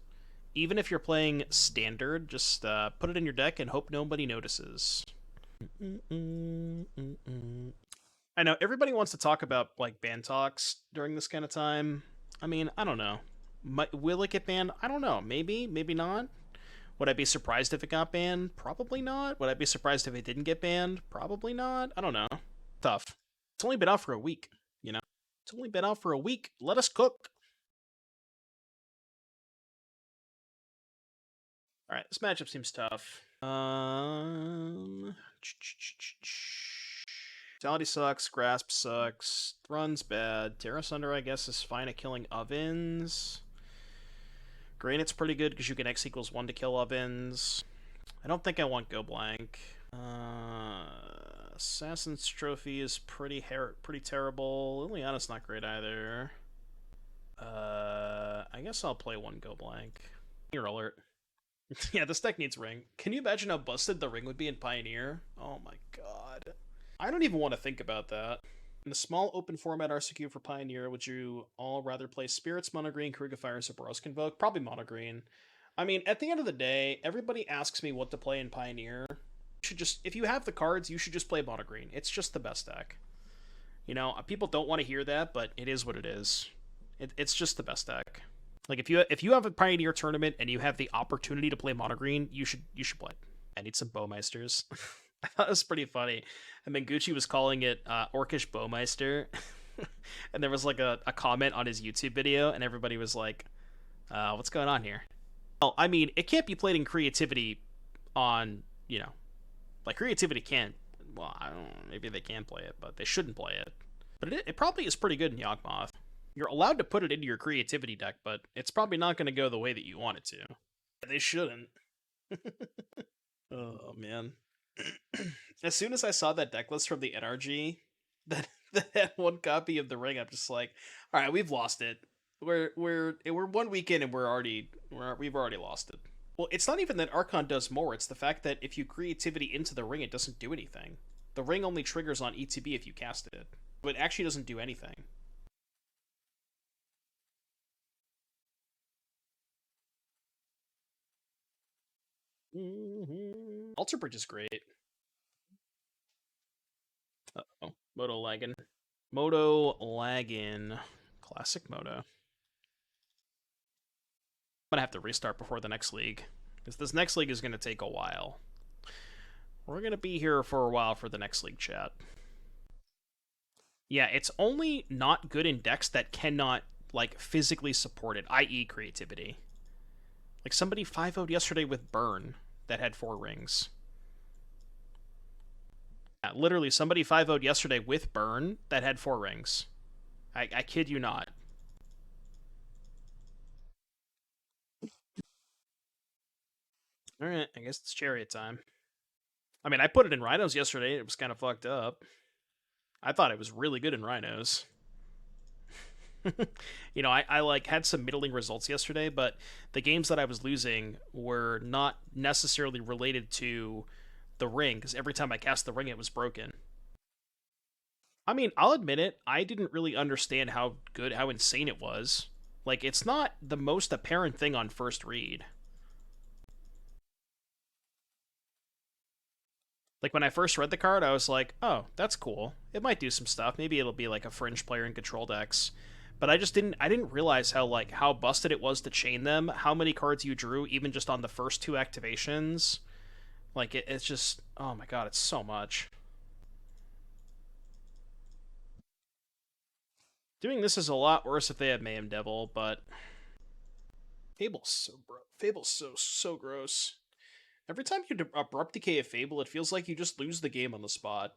S1: Even if you're playing Standard, just put it in your deck and hope nobody notices. I know, everybody wants to talk about, like, ban talks during this kind of time. I mean, I don't know. Will it get banned? I don't know. Maybe, maybe not. Would I be surprised if it got banned? Probably not. Would I be surprised if it didn't get banned? Probably not. I don't know. Tough. It's only been out for a week, you know? It's only been out for a week. Let us cook. Alright, this matchup seems tough. Brutality sucks, Grasp sucks, Thrun's bad, Tear Asunder I guess is fine at killing ovens. Granite's pretty good because you can X equals 1 to kill ovens. I don't think I want Go Blank. Assassin's Trophy is pretty terrible. Liliana's not great either. I guess I'll play 1 Go Blank. Your alert. Yeah, this deck needs Ring. Can you imagine how busted the Ring would be in Pioneer? Oh my god. I don't even want to think about that. In the small open format RCQ for Pioneer, would you all rather play Spirits Mono Green, Krugafire, or Boros Convoke? Probably Mono Green. I mean, at the end of the day, everybody asks me what to play in Pioneer. You should just, if you have the cards, you should just play Mono Green. It's just the best deck. You know, people don't want to hear that, but it is what it is. It's just the best deck. Like, if you have a Pioneer tournament and you have the opportunity to play Mono Green, you should play. I need some Bowmeisters. I thought it was pretty funny. And then Gucci was calling it Orcish Bowmeister. And there was like a comment on his YouTube video, and everybody was like, what's going on here? Well, I mean, it can't be played in creativity on, you know, like creativity can't, well, I don't know, maybe they can play it, but they shouldn't play it. But it probably is pretty good in Yawgmoth. You're allowed to put it into your creativity deck, but it's probably not going to go the way that you want it to. They shouldn't. Oh, man. As soon as I saw that deck list from the NRG that had 1 copy of the Ring, I'm just like, all right, we've lost it. We're 1 week in and we've already lost it. Well, it's not even that Archon does more. It's the fact that if you creativity into the Ring, it doesn't do anything. The Ring only triggers on ETB if you cast it. But it actually doesn't do anything. Alter Bridge is great. Uh-oh. Moto lagging. Moto lagging. Classic Moto. I'm gonna have to restart before the next league. Because this next league is gonna take a while. We're gonna be here for a while for the next league, chat. Yeah, it's only not good in decks that cannot, like, physically support it, i.e. creativity. Like, somebody 5-0'd yesterday with Burn that had 4 rings. Yeah, literally, somebody 5-0'd yesterday with Burn that had 4 rings. I kid you not. Alright, I guess it's Chariot time. I mean, I put it in Rhinos yesterday. It was kind of fucked up. I thought it was really good in Rhinos. You know, I like had some middling results yesterday, but the games that I was losing were not necessarily related to the ring, because every time I cast the ring, it was broken. I mean, I'll admit it, I didn't really understand how good, how insane it was. Like, it's not the most apparent thing on first read. Like, when I first read the card, I was like, oh, that's cool. It might do some stuff. Maybe it'll be like a fringe player in control decks. But I didn't realize how busted it was to chain them, how many cards you drew even just on the first 2 activations. Like, it's just, oh my god, it's so much. Doing this is a lot worse if they had Mayhem Devil, but Fable's so gross. Every time you abrupt decay a Fable, it feels like you just lose the game on the spot.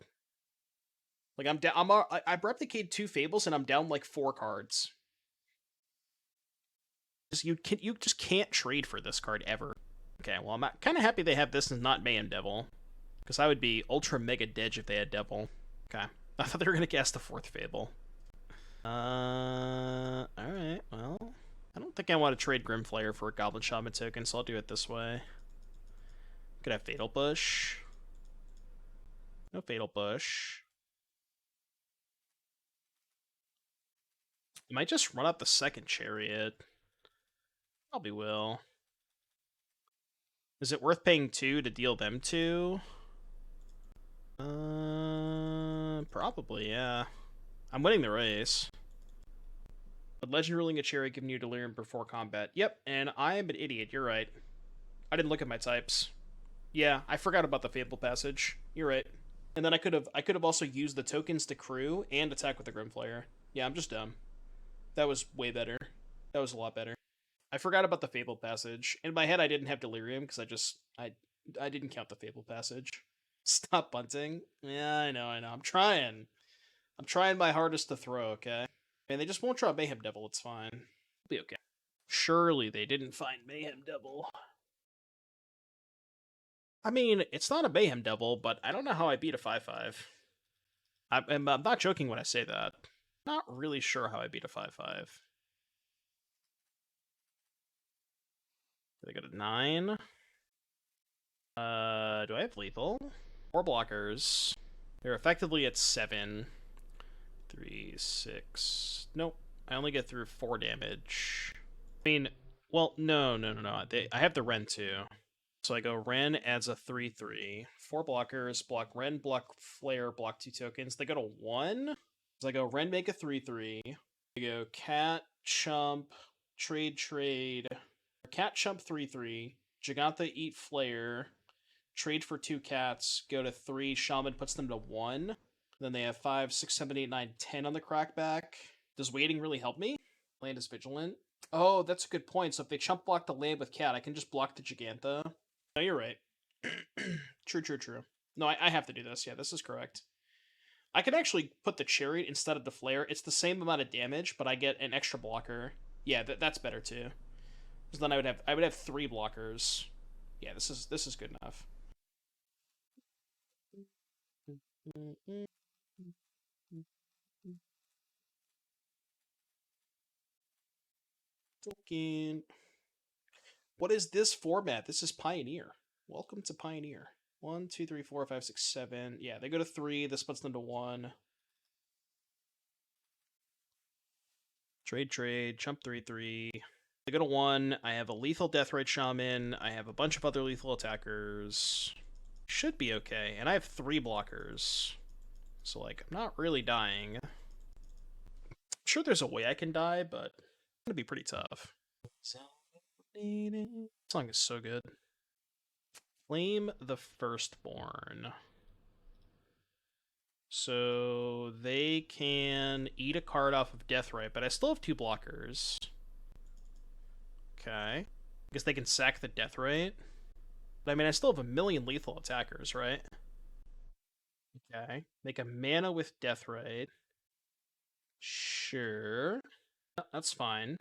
S1: Like, I'm down. I abrupt decayed 2 Fables and I'm down like 4 cards. You just can't trade for this card ever. Okay, well, I'm kind of happy they have this and not Mayhem Devil, because I would be ultra mega dead if they had Devil. Okay, I thought they were gonna cast the 4th Fable. All right. Well, I don't think I want to trade Grim Flayer for a Goblin Shaman token, so I'll do it this way. Could have Fatal Push. No Fatal Push. I might just run out the second Chariot. Probably will. Is it worth paying 2 to deal them 2? Probably, yeah. I'm winning the race. But Legend Ruling a Chariot giving you Delirium before combat. Yep, and I am an idiot, you're right. I didn't look at my types. Yeah, I forgot about the Fabled Passage. You're right. And then I could have also used the tokens to crew and attack with the Grim Flayer. Yeah, I'm just dumb. That was way better. That was a lot better. I forgot about the Fabled Passage. In my head, I didn't have Delirium because I didn't count the Fabled Passage. Stop bunting. Yeah, I know. I'm trying. I'm trying my hardest to throw, okay? And they just won't draw Mayhem Devil, it's fine. It'll be okay. Surely they didn't find Mayhem Devil. I mean, it's not a Mayhem Devil, but I don't know how I beat a 5/5. I'm not joking when I say that. Not really sure how I beat a 5/5. Did I go to 9? Do I have lethal? 4 blockers. They're effectively at 7. 3, 6. Nope. I only get through 4 damage. I mean, well, no. I have the Wrenn too. So I go Wrenn adds a 3/3. 4 blockers, block Wrenn, block Flayer, block 2 tokens. They go to 1. So I go Wrenn, make a 3/3. I go Cat, Chump, trade. Cat, Chump, 3/3. Giganta, eat Flayer. Trade for 2 cats. Go to 3. Shaman puts them to 1. Then they have 5, 6, 7, 8, 9, 10 on the crackback. Does waiting really help me? Land is vigilant. Oh, that's a good point. So if they chump block the land with cat, I can just block the Giganta. No, you're right. True. No, I have to do this. Yeah, this is correct. I can actually put the Chariot instead of the Flare. It's the same amount of damage, but I get an extra blocker. Yeah, that's better too. Because then I would have 3 blockers. Yeah, this is good enough. Token. What is this format? This is Pioneer. Welcome to Pioneer. 1, 2, 3, 4, 5, 6, 7. Yeah, they go to 3. This puts them to 1. Trade. Chump 3/3. They go to 1. I have a lethal Deathrite Shaman. I have a bunch of other lethal attackers. Should be okay. And I have 3 blockers. So, like, I'm not really dying. I'm sure there's a way I can die, but it's going to be pretty tough. This song is so good. Flame the Firstborn. So they can eat a card off of Deathrite, but I still have 2 blockers. Okay. I guess they can sack the Deathrite. But I mean, I still have a million lethal attackers, right? Okay. Make a mana with Deathrite. Sure. That's fine.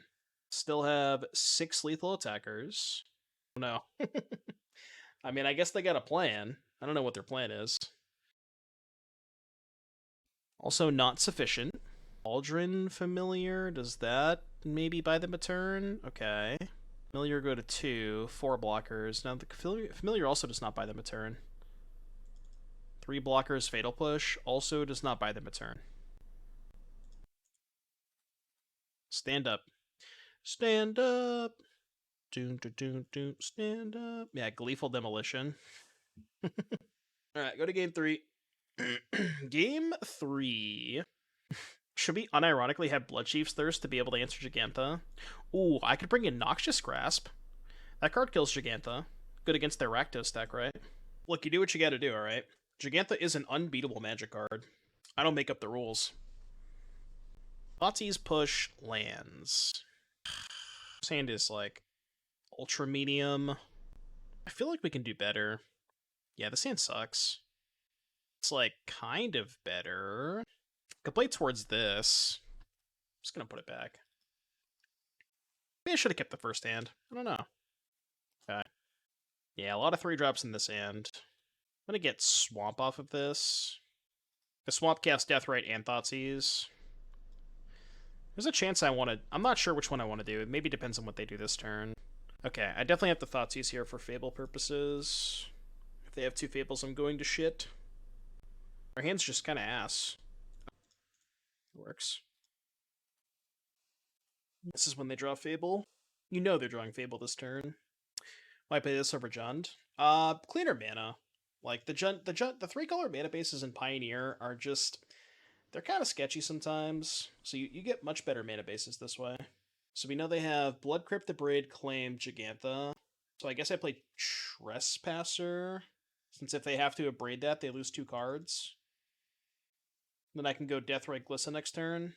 S1: Still have 6 lethal attackers. Oh, no. I mean, I guess they got a plan. I don't know what their plan is. Also not sufficient. Aldrin Familiar, does that maybe buy them a turn? Okay. Familiar go to 2, 4 blockers. Now the Familiar also does not buy them a turn. 3 blockers, Fatal Push, also does not buy them a turn. Stand up. Stand up! Doom, doom, doom, stand up. Yeah, Gleeful Demolition. Alright, go to game 3. Game 3. Should we unironically have Bloodchief's Thirst to be able to answer Gigantha? Ooh, I could bring in Noxious Grasp. That card kills Gigantha. Good against their Rakdos deck, right? Look, you do what you gotta do, alright? Gigantha is an unbeatable Magic card. I don't make up the rules. Thoughtseize push lands. This hand is like ultra medium. I feel like we can do better. Yeah, this hand sucks. It's like kind of better. Could play towards this. I'm just gonna put it back. Maybe I should have kept the first hand. I don't know. Okay. Yeah, a lot of 3-drops in this hand. I'm gonna get Swamp off of this. The Swamp casts Deathrite and Thoughtseize. There's a chance I want to... I'm not sure which one I want to do. It maybe depends on what they do this turn. Okay, I definitely have the Thoughtseize here for Fable purposes. If they have 2 Fables, I'm going to shit. Our hand's just kind of ass. Works. This is when they draw Fable. You know they're drawing Fable this turn. Why play this over Jund? Cleaner mana. Like, the 3-color mana bases in Pioneer are just... They're kind of sketchy sometimes, so you get much better mana bases this way. So we know they have Blood Crypt, the Braid, Claim, Gigantha. So I guess I play Trespasser, since if they have to abrade that, they lose 2 cards. Then I can go Deathrite Glissa next turn.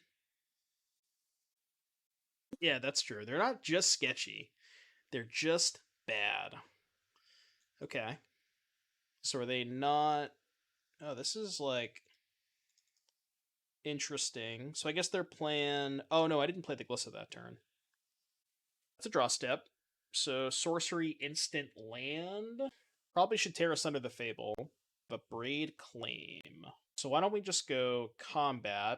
S1: Yeah, that's true. They're not just sketchy. They're just bad. Okay. So are they not... Oh, this is like... interesting. So I guess their plan... Oh, no, I didn't play the Glissa that turn. That's a draw step. So sorcery instant land. Probably should Tear Asunder the Fable. But Braid Claim. So why don't we just go combat.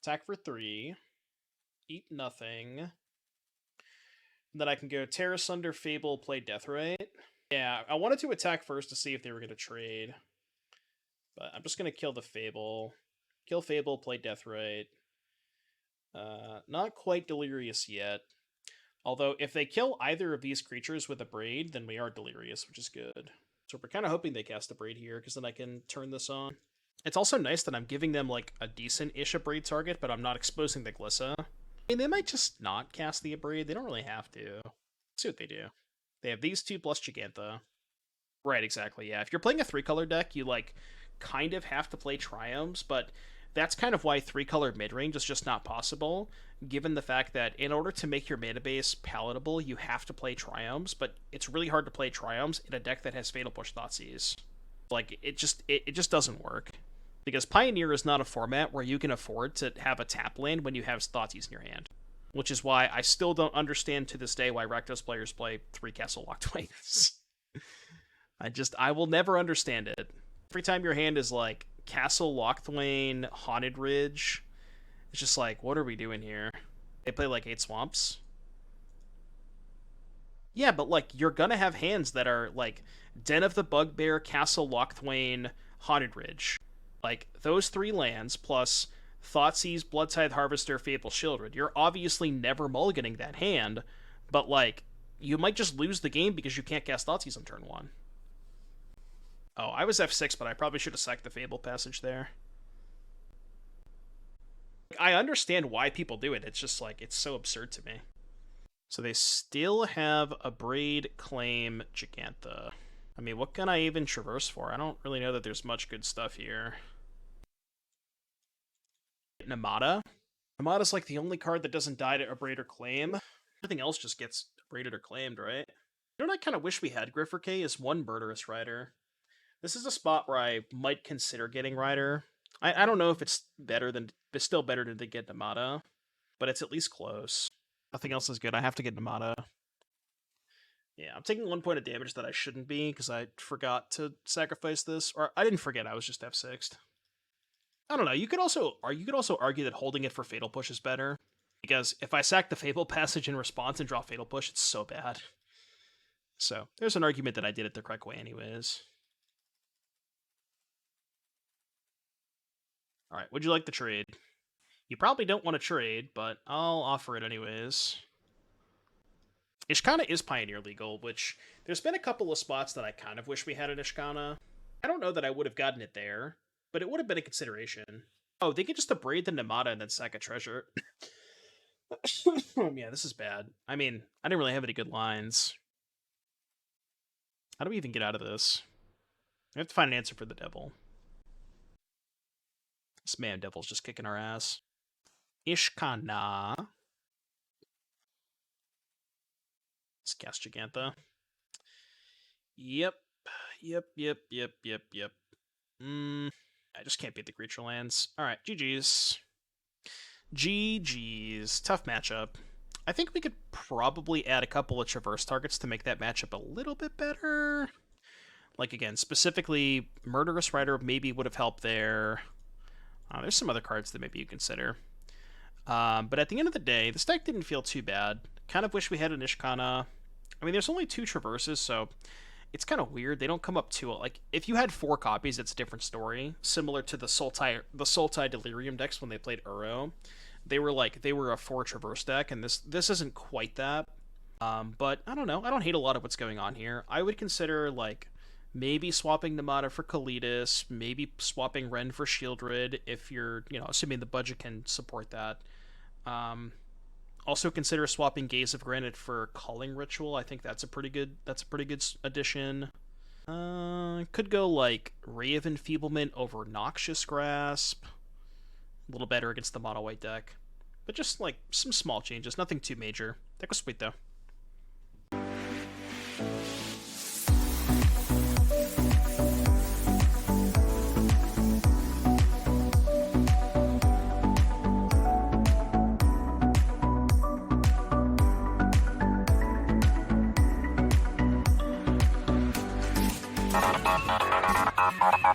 S1: Attack for 3. Eat nothing. And then I can go Tear Asunder, Fable, play Deathrite. Yeah, I wanted to attack first to see if they were going to trade. But I'm just going to kill the Fable. Kill Fable, play Deathrite. Not quite Delirious yet. Although, if they kill either of these creatures with a Braid, then we are Delirious, which is good. So we're kind of hoping they cast a Braid here, because then I can turn this on. It's also nice that I'm giving them, like, a decent-ish Abrade target, but I'm not exposing the Glissa. I mean, they might just not cast the Abrade. They don't really have to. Let's see what they do. They have these 2 plus Gigantha. Right, exactly, yeah. If you're playing a 3-color deck, you, like, kind of have to play Triumphs, but that's kind of why 3-color midrange is just not possible, given the fact that in order to make your mana base palatable, you have to play Triumphs, but it's really hard to play Triumphs in a deck that has Fatal Push Thoughtseize. Like, it just doesn't work. Because Pioneer is not a format where you can afford to have a tap land when you have Thoughtseize in your hand. Which is why I still don't understand to this day why Rakdos players play 3 Castle Locthwains. I will never understand it. Every time your hand is like Castle Locthwain, Haunted Ridge, it's just like, what are we doing here? They play like 8 swamps. Yeah, but like, you're gonna have hands that are like Den of the Bugbear, Castle Locthwain, Haunted Ridge. Like, those 3 lands plus Thoughtseize, Bloodtithe Harvester, Fabled Shieldred. You're obviously never mulliganing that hand, but, like, you might just lose the game because you can't cast Thoughtseize on turn 1. Oh, I was F6, but I probably should have sacked the Fabled Passage there. I understand why people do it, it's just, like, it's so absurd to me. So they still have a Braid, Claim, Gigantha. I mean, what can I even traverse for? I don't really know that there's much good stuff here. Nemata? Nemata's like the only card that doesn't die to a Braid or Claim. Everything else just gets braided or claimed, right? You know what I kind of wish we had Grifferke is one Murderous Rider. This is a spot where I might consider getting Rider. I don't know if it's better than, it's still better to get Nemata, but it's at least close. Nothing else is good. I have to get Nemata. Yeah, I'm taking 1 point of damage that I shouldn't be because I forgot to sacrifice this, or I didn't forget. I was just F6'd. I don't know. You could also argue that holding it for Fatal Push is better, because if I sack the Fabled Passage in response and draw Fatal Push, it's so bad. So there's an argument that I did it the correct way, anyways. All right, would you like the trade? You probably don't want to trade, but I'll offer it anyways. Ishkana is Pioneer legal, which there's been a couple of spots that I kind of wish we had an Ishkana. I don't know that I would have gotten it there, but it would have been a consideration. Oh, they could just abrade the Nemata and then sack a treasure. Yeah, this is bad. I mean, I didn't really have any good lines. How do we even get out of this? I have to find an answer for the devil. This man devil's just kicking our ass. Ishkana. Let's cast Gigantha. Yep. I just can't beat the creature lands. Alright, GG's. GG's. Tough matchup. I think we could probably add a couple of traverse targets to make that matchup a little bit better. Like, again, specifically, Murderous Rider maybe would have helped there. There's some other cards that maybe you consider. But at the end of the day, this deck didn't feel too bad. Kind of wish we had an Ishkana. I mean, there's only 2 traverses, so it's kind of weird. They don't come up to, like, if you had 4 copies, it's a different story. Similar to the Sultai Delirium decks when they played Uro. They were a 4 traverse deck, and this isn't quite that. But I don't know. I don't hate a lot of what's going on here. I would consider, like, maybe swapping Nemata for Kalitas, maybe swapping Wrenn for Shieldred if you're, assuming the budget can support that. Also consider swapping Gaze of Granite for Culling Ritual. I think that's a pretty good addition. Could go like Ray of Enfeeblement over Noxious Grasp. A little better against the mono white deck. But just like some small changes, nothing too major. Deck was sweet though.
S2: Ha ha ha ha!